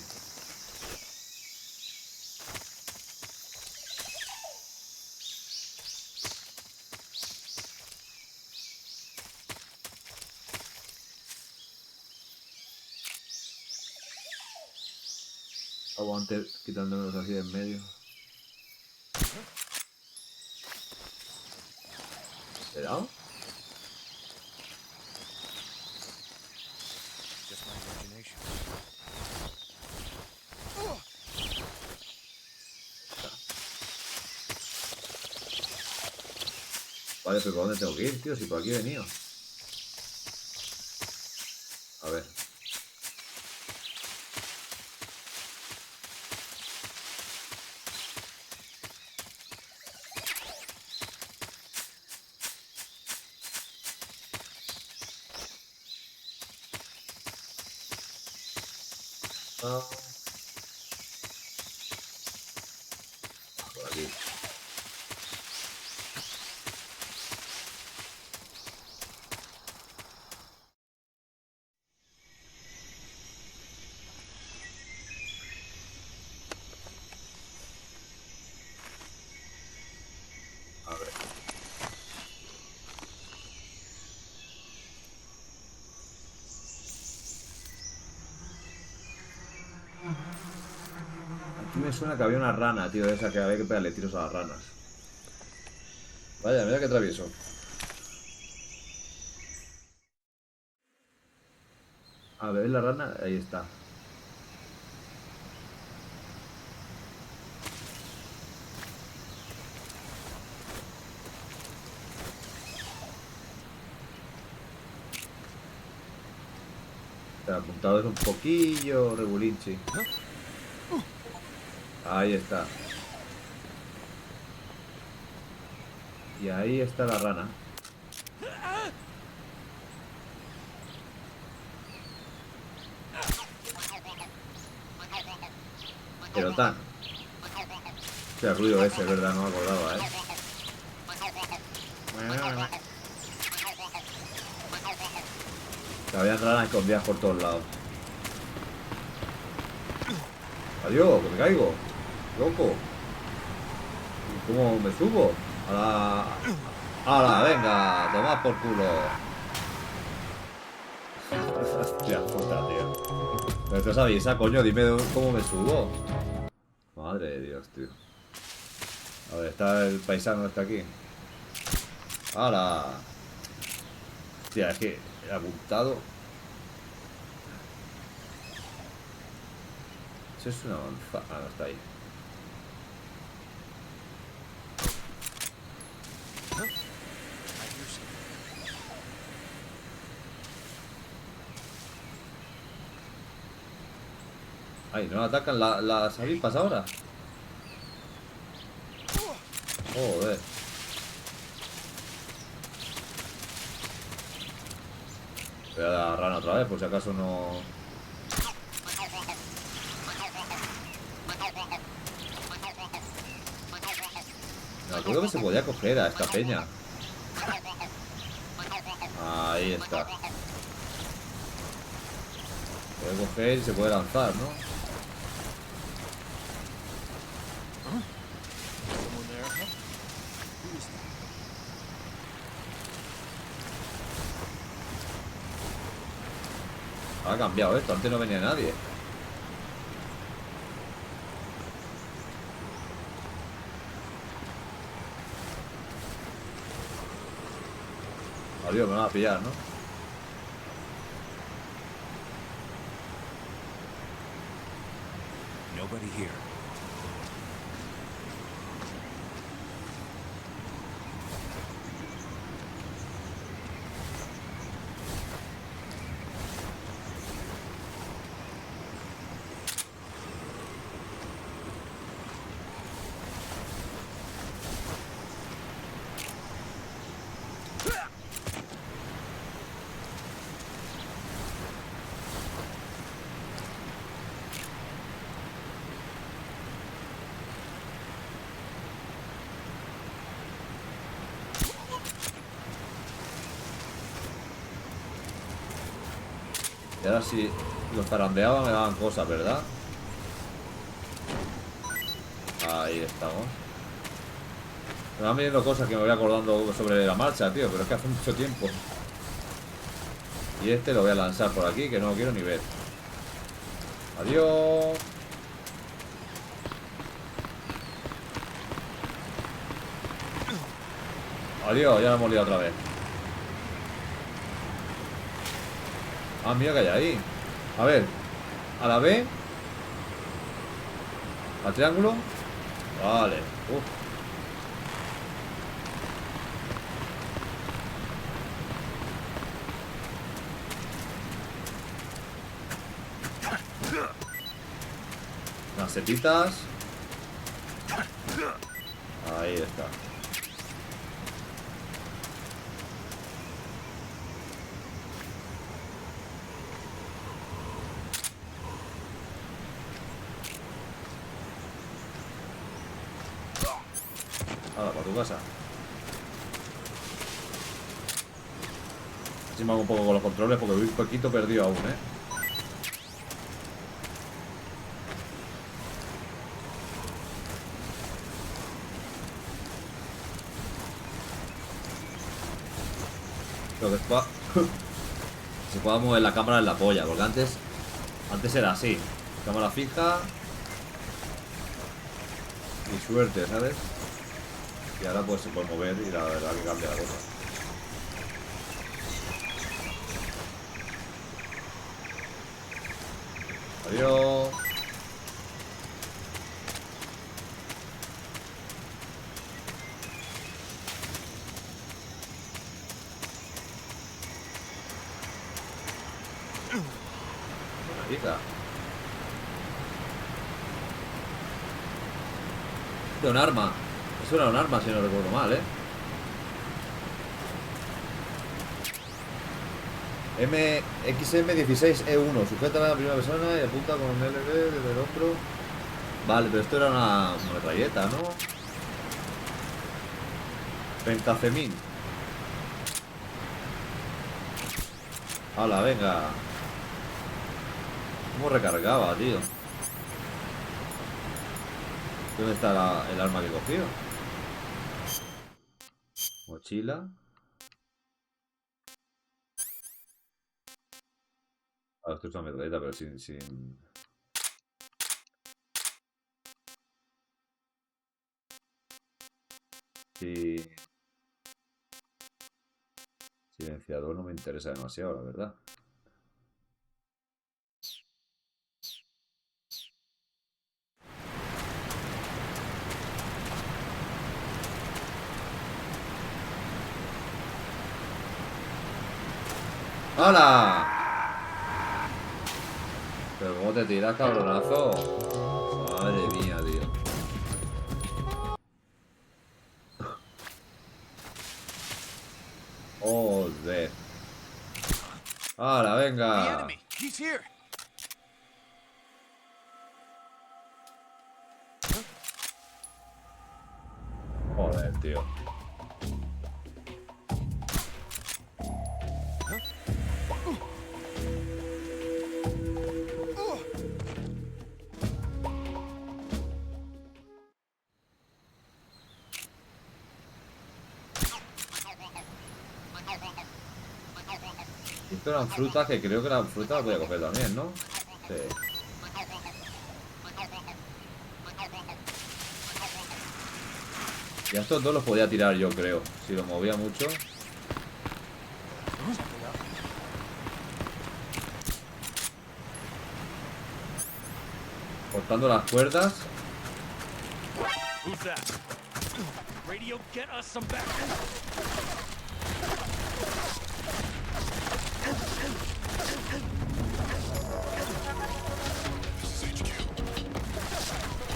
Aguante quitándonos así de en medio. ¿Le he dado? Just my imagination. Vale, pero ¿por dónde tengo que ir, tío? Si por aquí he venido. A ver. Ah. Por aquí. A ver. Aquí me suena que había una rana, tío, de esa que había que pegarle tiros a las ranas. Vaya, mira que travieso. A ver, la rana, ahí está. El apuntado es un poquillo regulinchi. Ahí está. Y ahí está la rana. Pero tan. Hostia, el ruido ese, es verdad, no me acordaba, Que había ranas escondidas por todos lados. Adiós, que me caigo. Loco. ¿Cómo me subo? A la, venga, tomad por culo. Hostia puta, tío. Pero tú sabes, coño, dime cómo me subo. Madre de Dios, tío. A ver, está el paisano este aquí. ¡Hala! Hostia, es que el apuntado. Eso es una manzana. Ah, no está ahí. Ay, ¿no atacan las avispas ahora? Joder. Voy a dar rana otra vez, por si acaso no... Me acuerdo que se podía coger a esta peña. Ahí está. Puede coger y se puede lanzar, ¿no? Ha cambiado esto, antes no venía nadie. Adiós, me van a pillar, ¿no? Nobody here. Y ahora si los zarandeaba me daban cosas, ¿verdad? Ahí estamos. Me van viniendo cosas que me voy acordando sobre la marcha, tío. Pero es que hace mucho tiempo. Y este lo voy a lanzar por aquí, que no lo quiero ni ver. Adiós. Adiós, ya lo hemos liado otra vez. Ah, mira que hay ahí. A ver. A la B. Al triángulo. Vale. Uf. Unas setitas. Ahí está. Ahora, para tu casa. Así me hago un poco con los controles porque voy un poquito perdido aún, ¿eh? Creo que se pueda mover la cámara en la polla, porque antes era así. Cámara fija. Y suerte, ¿sabes? Y ahora pues se puede mover y la verdad que cambia la cosa. Adiós. Hija. De un arma. Eso era un arma, si no recuerdo mal, ¿eh? XM16E1. Sujeta a la primera persona y apunta con un LB desde el otro. Vale, pero esto era una metralleta, ¿no? Pentafemín. Hala, venga. ¿Cómo recargaba, tío? ¿Dónde está el arma que he cogido? Mochila. Ah, esto es una metralleta, pero sin... Sí. Silenciador no me interesa demasiado, la verdad. ¡Hala! Pero ¿cómo te tiras, cabronazo? Madre mía, tío. Joder. ¡Hala, venga! He's here. Joder, tío. Esto eran frutas que creo que eran frutas las voy a coger también, ¿no? Sí. Y a estos dos los podía tirar yo, creo. Si los movía mucho. Cortando las cuerdas. Who's that? Radio, get us some back.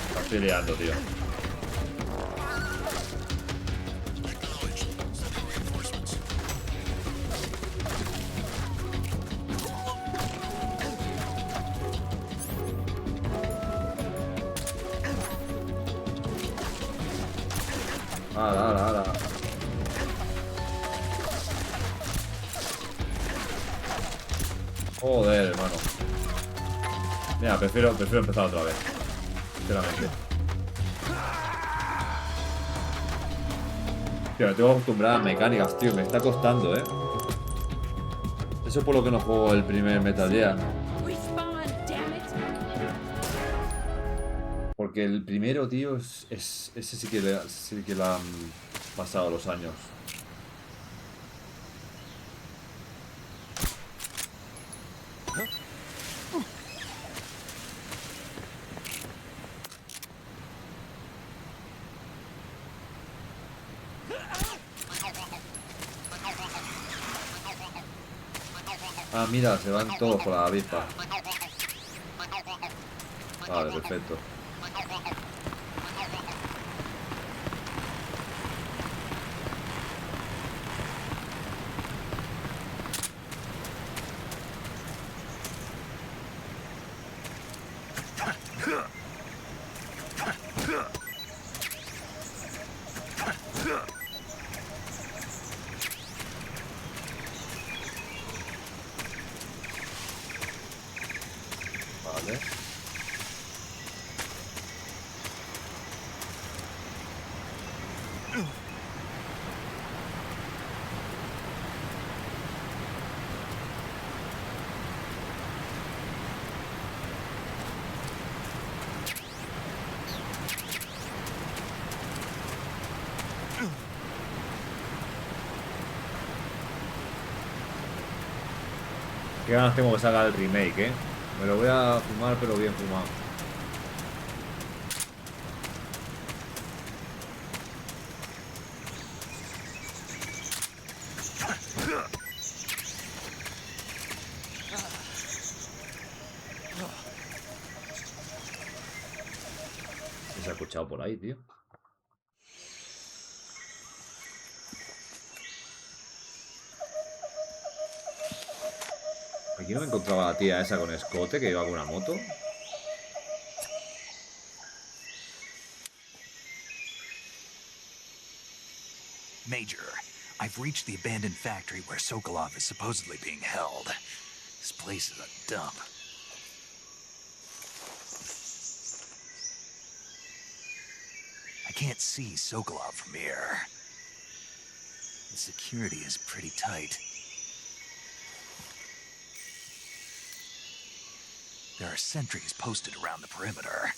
Está peleando, tío. Ala, ala, ala. Joder, hermano. Mira, prefiero empezar otra vez. Sinceramente. Tío, me tengo que acostumbrar a las mecánicas, tío. Me está costando, ¿eh? Eso es por lo que no juego el primer Metal Gear. Porque el primero, tío, ese sí que le han pasado los años. Ah, mira, se van todos por la avispa. Vale, perfecto. Vale. Qué ganas tengo que salga el remake, ¿eh? Me lo voy a fumar, pero bien fumado. ¿Qué se ha escuchado por ahí, tío? Aquí no me encontraba la tía esa con escote que iba con una moto. Major, I've reached the abandoned factory where Sokolov is supposedly being held. This place is a dump. I can't see Sokolov from here. The security is pretty tight. There are sentries posted around the perimeter.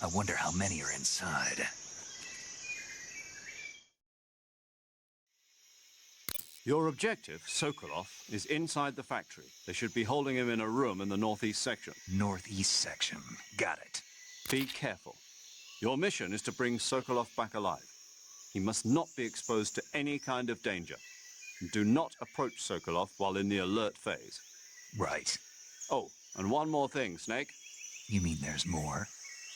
I wonder how many are inside. Your objective, Socolov, is inside the factory. They should be holding him in a room in the northeast section. Northeast section. Got it. Be careful. Your mission is to bring Socolov back alive. He must not be exposed to any kind of danger. Do not approach Socolov while in the alert phase. Right. Oh, and one more thing, Snake. You mean there's more?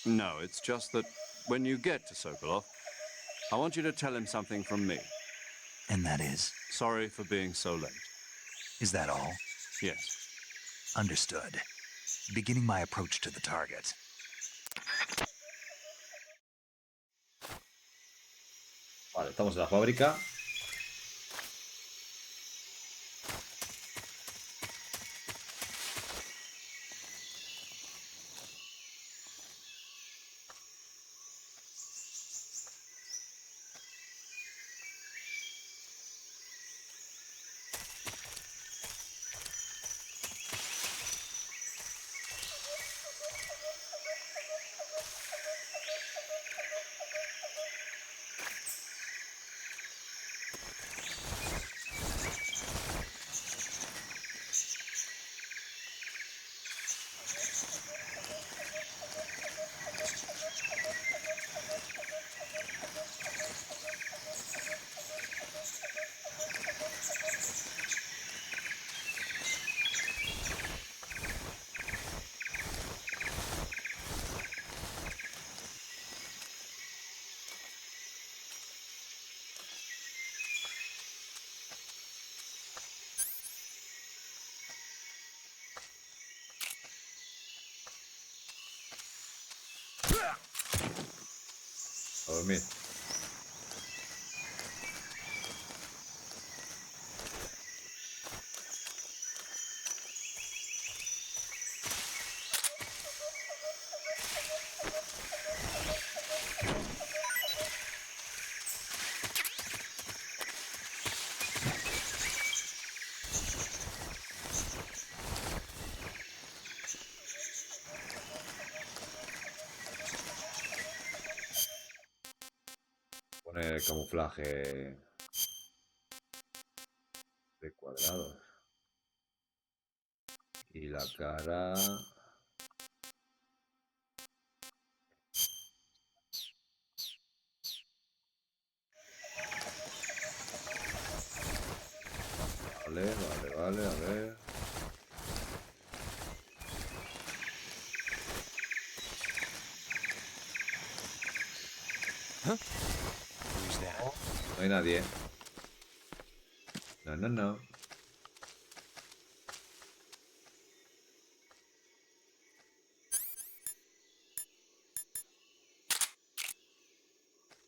No, it's just that when you get to Socolov, I want you to tell him something from me. And that is? Sorry for being so late. Is that all? Yes. Understood. Beginning my approach to the target. Vale, estamos en la fábrica. A dormir. Poner camuflaje de cuadrados. Y la cara... Vale, a ver. Who's that? No hay nadie. No.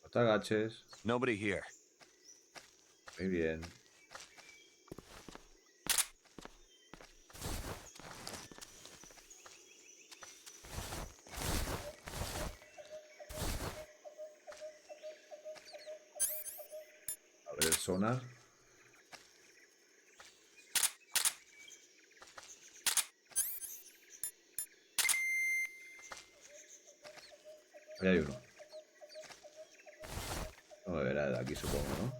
No te agaches. Nobody here. Muy bien. A ver el sonar. Ahí hay uno. No me verá de aquí, supongo, ¿no?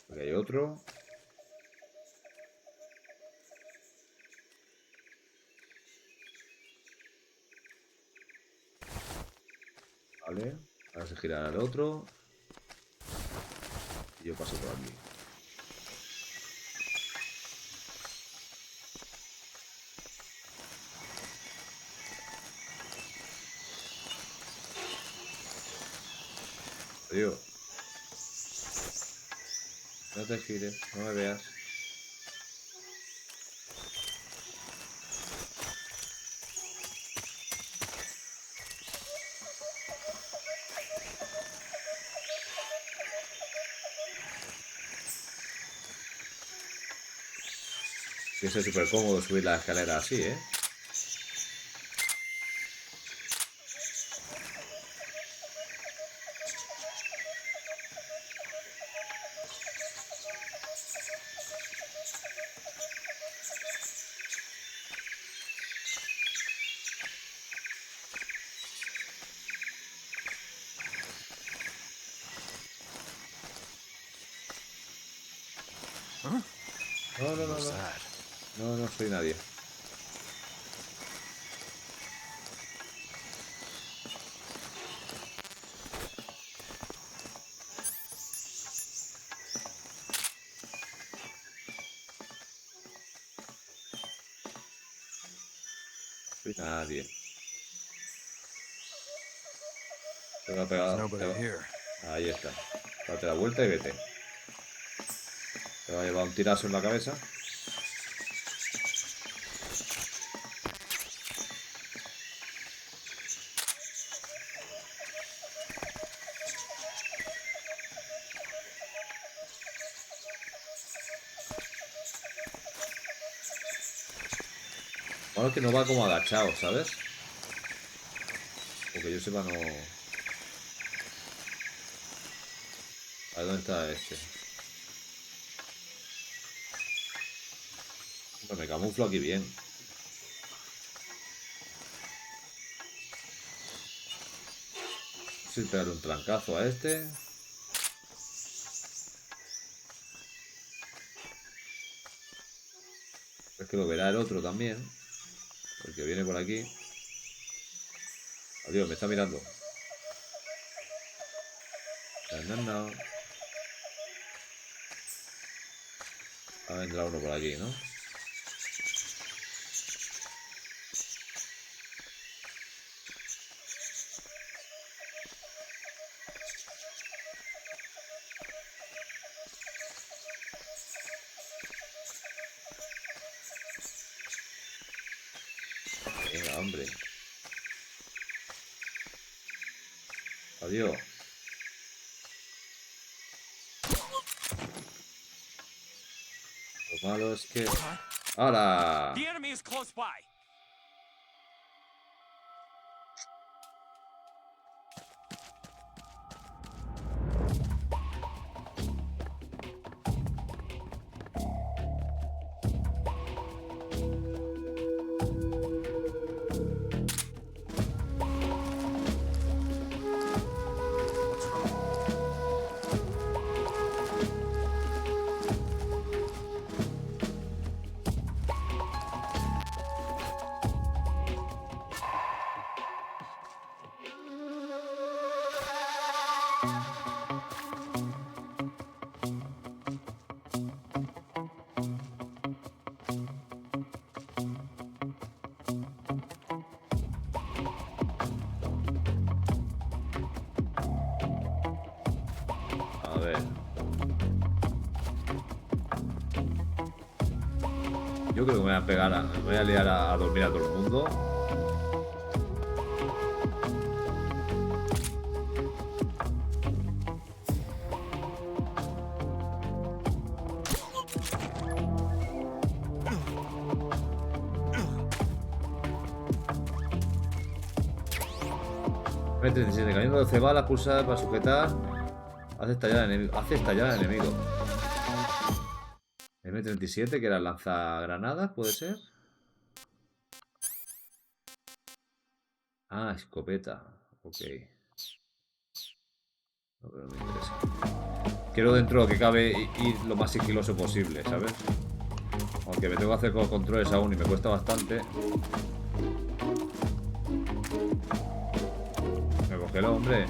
Porque hay otro. Vale. Ahora se gira al otro. Y yo paso por aquí. Tío. No te gires, no me veas. Y es súper cómodo subir la escalera así, ¿eh? No. No soy nadie. Soy nadie. Te va a pegar. Nobody here. Ahí está. Date la vuelta y vete. Se va a llevar un tirazo en la cabeza. Bueno, es que no va como agachado, ¿sabes? Porque yo sepa no... A ver, ¿dónde está este? Bueno, me camuflo aquí bien. Sí, pegarle un trancazo a este. Es que lo verá el otro también. El que viene por aquí. Adiós, me está mirando. No, no, no. Va a vendrá uno por aquí, ¿no? Venga, hombre. Adiós. Lo malo es que... ¡Hala! The enemy is close by. A ver. Yo creo que me voy a pegar me voy a liar a dormir a todo el mundo. M37, cayendo 12 balas, pulsar para sujetar. Hace estallar al enemigo. Hace estallar al enemigo. M37, que era lanzagranadas, ¿puede ser? Ah, escopeta. Ok. No, pero no me interesa. Quiero dentro de lo que cabe ir lo más sigiloso posible, ¿sabes? Aunque me tengo que hacer con los controles aún y me cuesta bastante. Me congelo, hombre.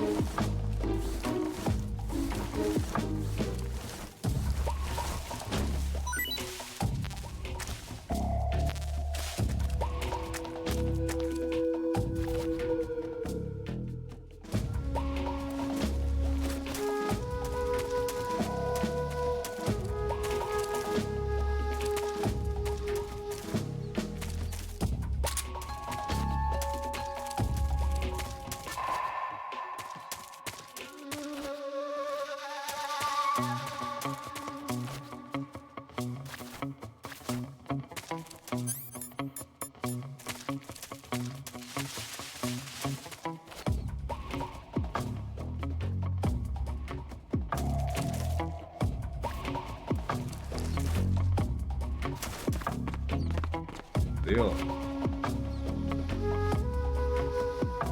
Tío.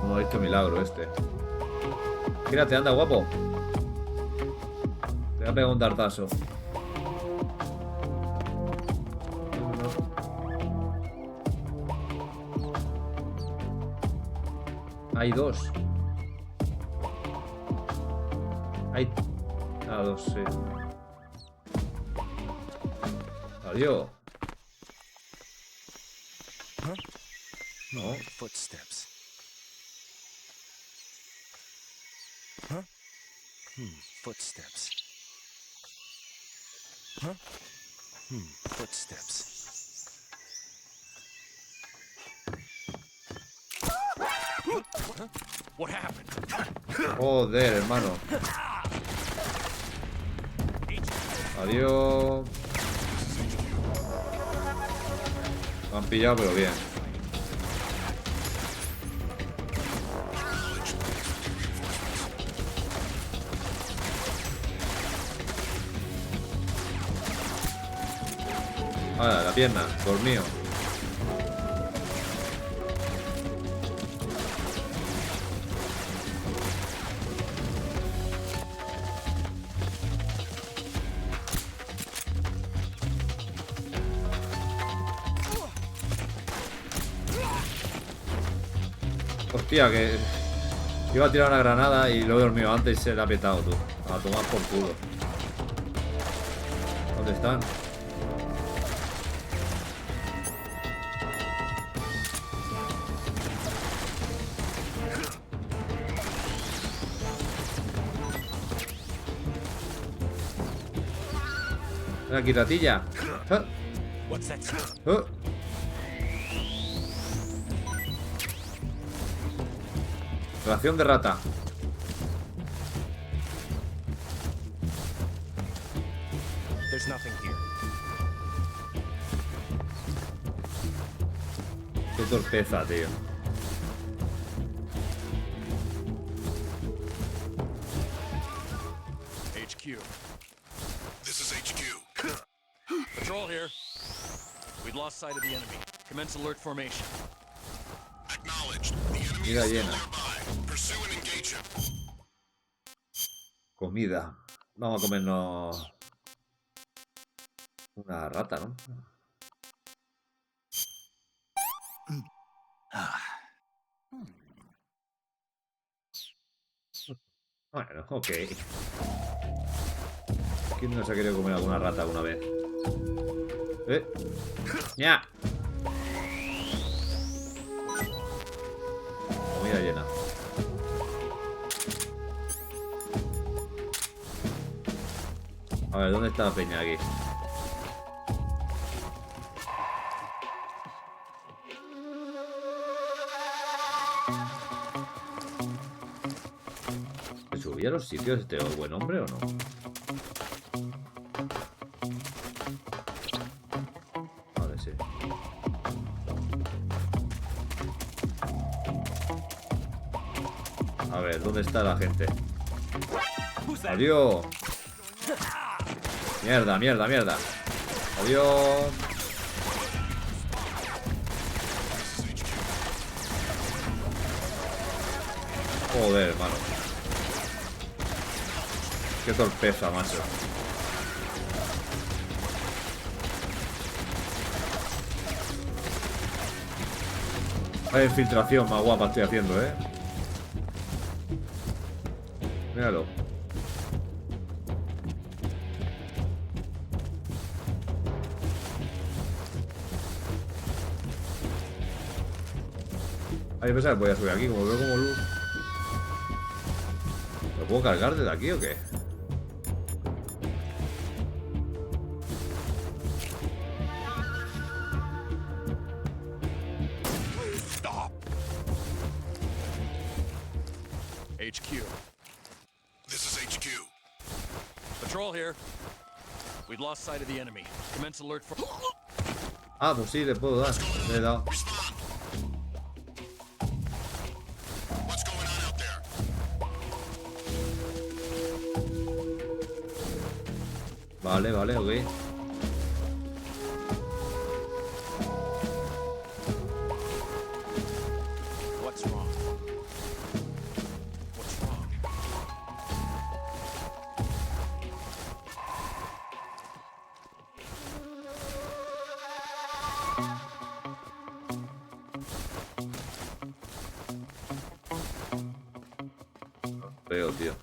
No ha visto milagro este. Gírate, anda, guapo. Te voy a pegar un tartazo. Hay dos. Hay... Ah, dos, sí. Adiós. No. Footsteps. Huh? Footsteps. Footsteps. What happened? Joder, hermano. Adiós. Me han pillado, pero bien. Ah, la pierna, dormido. Hostia, que iba a tirar una granada y lo he dormido antes y se la ha petado, tú. A tomar por culo. ¿Dónde están? Ven aquí, ratilla. What's that? Ración de rata. There's nothing here. Qué torpeza, tío. HQ. This is HQ. Patrol here. We've lost sight of the enemy. Commence alert formation. Acknowledged. The enemy Mira is still llena. nearby. Pursue and engage him. Comida. Vamos a comernos una rata, ¿no? Bueno, ok. ¿Quién no se ha querido comer alguna rata alguna vez? ¡Ya! Comida llena. A ver, ¿dónde está la peña aquí? ¿Me subí a los sitios este buen hombre o no? Vale, sí. A ver, ¿dónde está la gente? ¡Adiós! Mierda, mierda, mierda. Adiós. Joder, hermano. Qué torpeza, macho. La infiltración más guapa estoy haciendo, ¿eh? Míralo. Hay que pensar que voy a subir aquí, como veo como luz. ¿Lo puedo cargar desde aquí o qué? Stop. HQ. This is HQ. Patrol here. We've lost sight of the enemy. Commence alert for. Ah, pues sí, le puedo dar. Le he dado. What's going on out there? Vale, vale, ok. What's wrong? What's wrong? Veo, tío.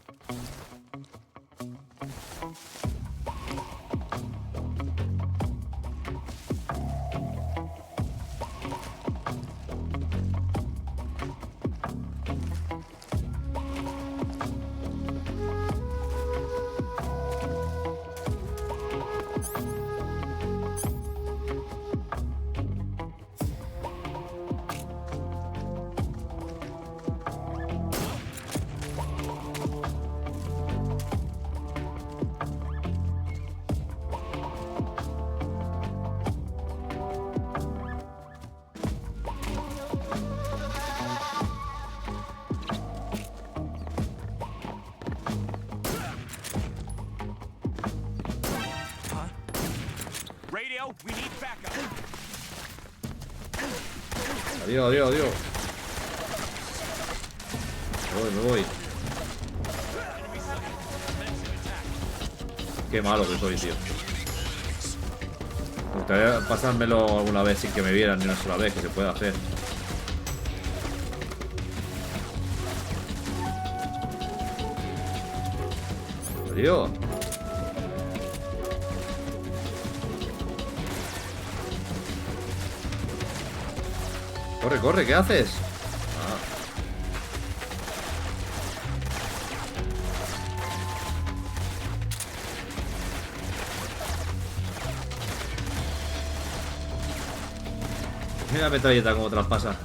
Adiós, adiós, adiós. Me voy. Qué malo que soy, tío. Me gustaría pasármelo alguna vez sin que me vieran ni una sola vez, que se puede hacer. Tío. Corre, corre, ¿qué haces? Mira la metralleta como traspasa.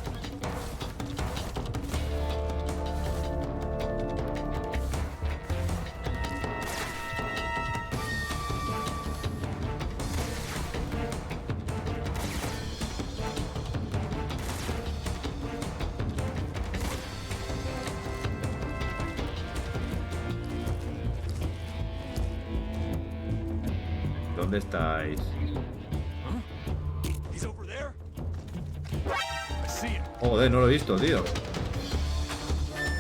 ¿Dónde estáis? Joder, no lo he visto, tío.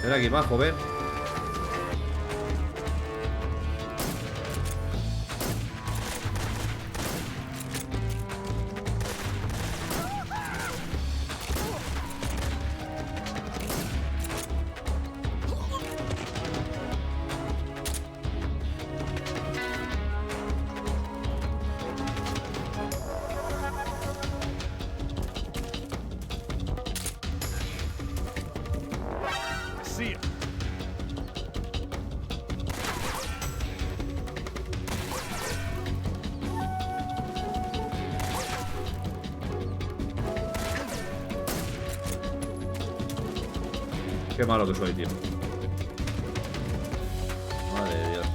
Ven aquí más, joven. Qué malo que soy, tío. Madre de Dios.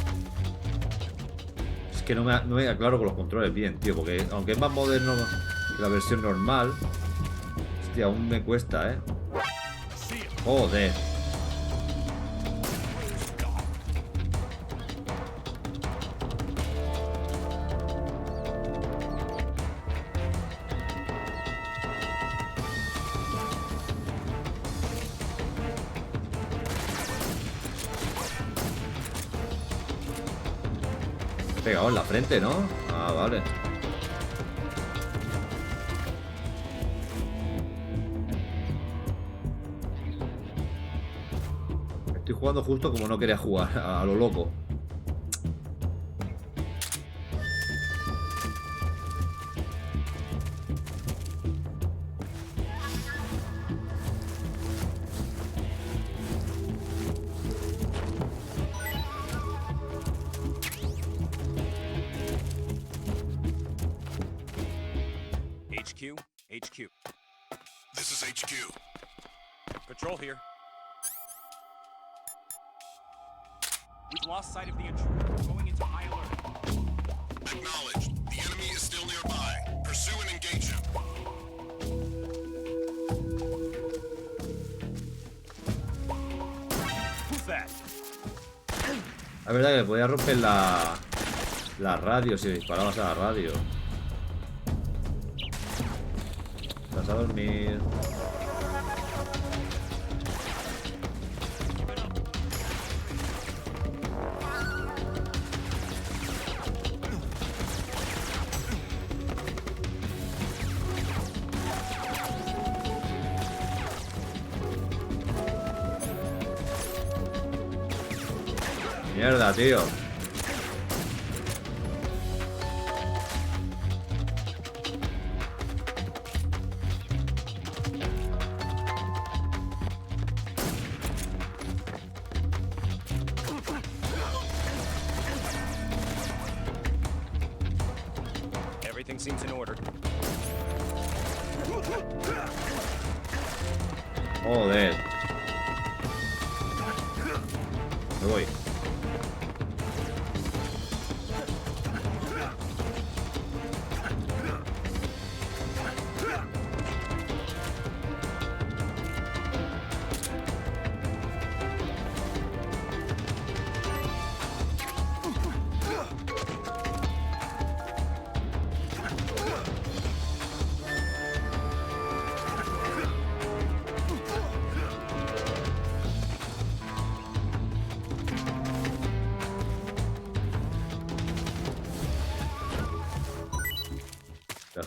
Es que no me aclaro con los controles bien, tío. Porque aunque es más moderno que la versión normal, hostia, aún me cuesta, ¿eh? Joder. Pegado en la frente, ¿no? Ah, vale. Estoy jugando justo como no quería jugar, a lo loco. HQ. This is HQ. Patrol here. We've lost sight of the intruder. We're going into high alert. Acknowledged. The enemy is still nearby. Pursue and engage him. Who's that? La verdad que podía romper la radio si disparabas a la radio. Vas a dormir. Mierda, tío. Everything seems in order. Joder. Me voy.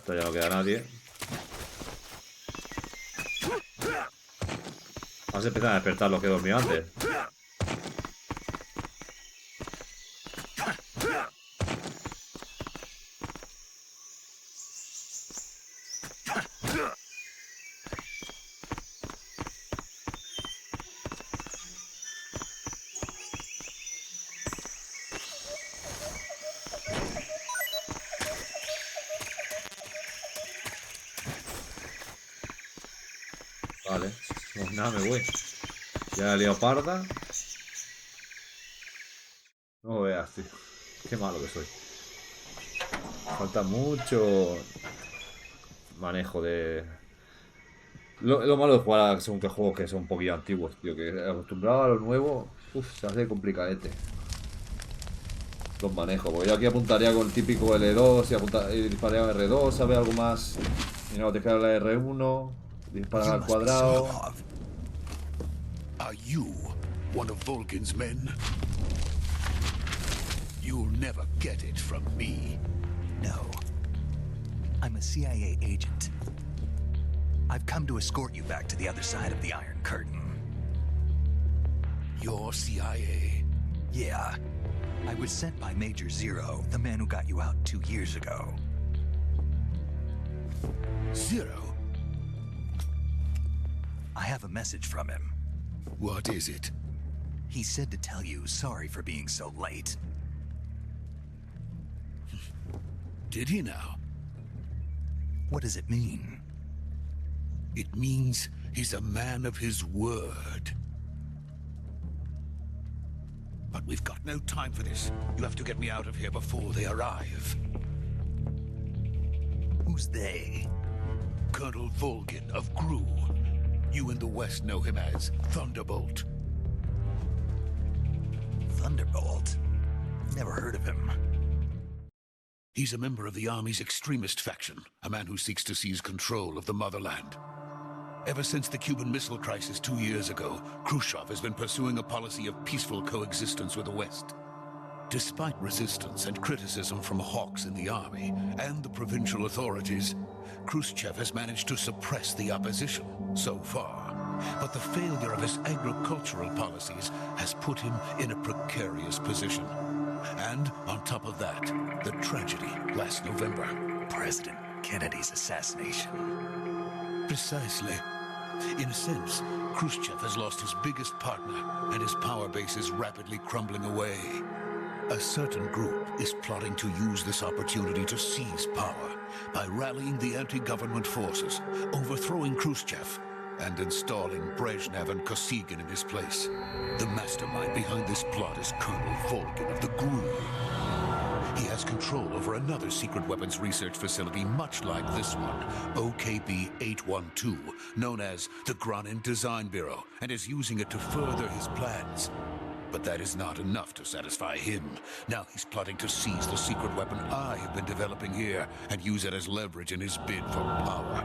Esto ya no queda nadie. Vamos a empezar a despertar lo que dormía antes. Vale, pues nada, me voy. Ya la leoparda. No veas, tío. Qué malo que soy. Falta mucho manejo de... Lo malo de jugar a según qué juegos que son un poquillo antiguos, tío. Que acostumbrado a lo nuevo, se hace complicadete. Los manejos, porque yo aquí apuntaría con el típico L2 y dispararía con R2, ¿sabes? Algo más. Y no, te queda la R1, disparar al cuadrado. Are you one of Volgin's men? You'll never get it from me. No. I'm a CIA agent. I've come to escort you back to the other side of the Iron Curtain. You're CIA? Yeah. I was sent by Major Zero, the man who got you out 2 years ago. Zero? I have a message from him. What is it? He said to tell you sorry for being so late. Did he now? What does it mean? It means he's a man of his word. But we've got no time for this. You have to get me out of here before they arrive. Who's they? Colonel Volgin of GRU. You in the West know him as Thunderbolt. Thunderbolt? Never heard of him. He's a member of the Army's extremist faction, a man who seeks to seize control of the motherland. Ever since the Cuban Missile Crisis 2 years ago, Khrushchev has been pursuing a policy of peaceful coexistence with the West. Despite resistance and criticism from hawks in the army and the provincial authorities, Khrushchev has managed to suppress the opposition so far. But the failure of his agricultural policies has put him in a precarious position. And on top of that, the tragedy last November. President Kennedy's assassination. Precisely. In a sense, Khrushchev has lost his biggest partner, and his power base is rapidly crumbling away. A certain group is plotting to use this opportunity to seize power by rallying the anti-government forces, overthrowing Khrushchev, and installing Brezhnev and Kosygin in his place. The mastermind behind this plot is Colonel Volgin of the GRU. He has control over another secret weapons research facility much like this one, OKB-812, known as the Granin Design Bureau, and is using it to further his plans. But that is not enough to satisfy him. Now he's plotting to seize the secret weapon I have been developing here and use it as leverage in his bid for power.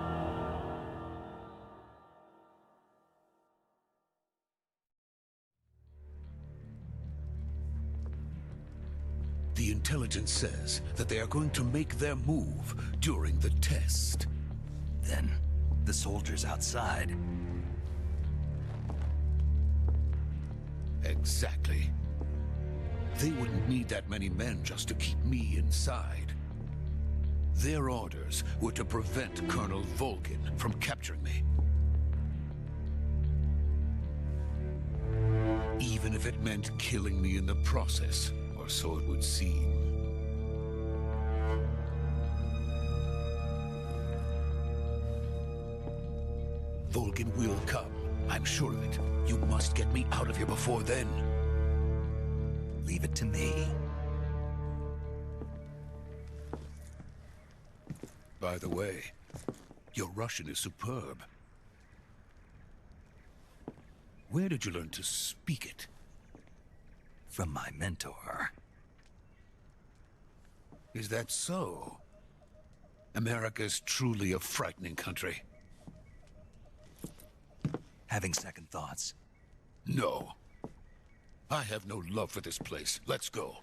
The intelligence says that they are going to make their move during the test. Then, the soldiers outside. Exactly. They wouldn't need that many men just to keep me inside. Their orders were to prevent Colonel Volgin from capturing me. Even if it meant killing me in the process. Or so it would seem. Volgin will come. I'm sure of it. You must get me out of here before then. Leave it to me. By the way, your Russian is superb. Where did you learn to speak it? From my mentor. Is that so? America's truly a frightening country. Having second thoughts? No. I have no love for this place. Let's go.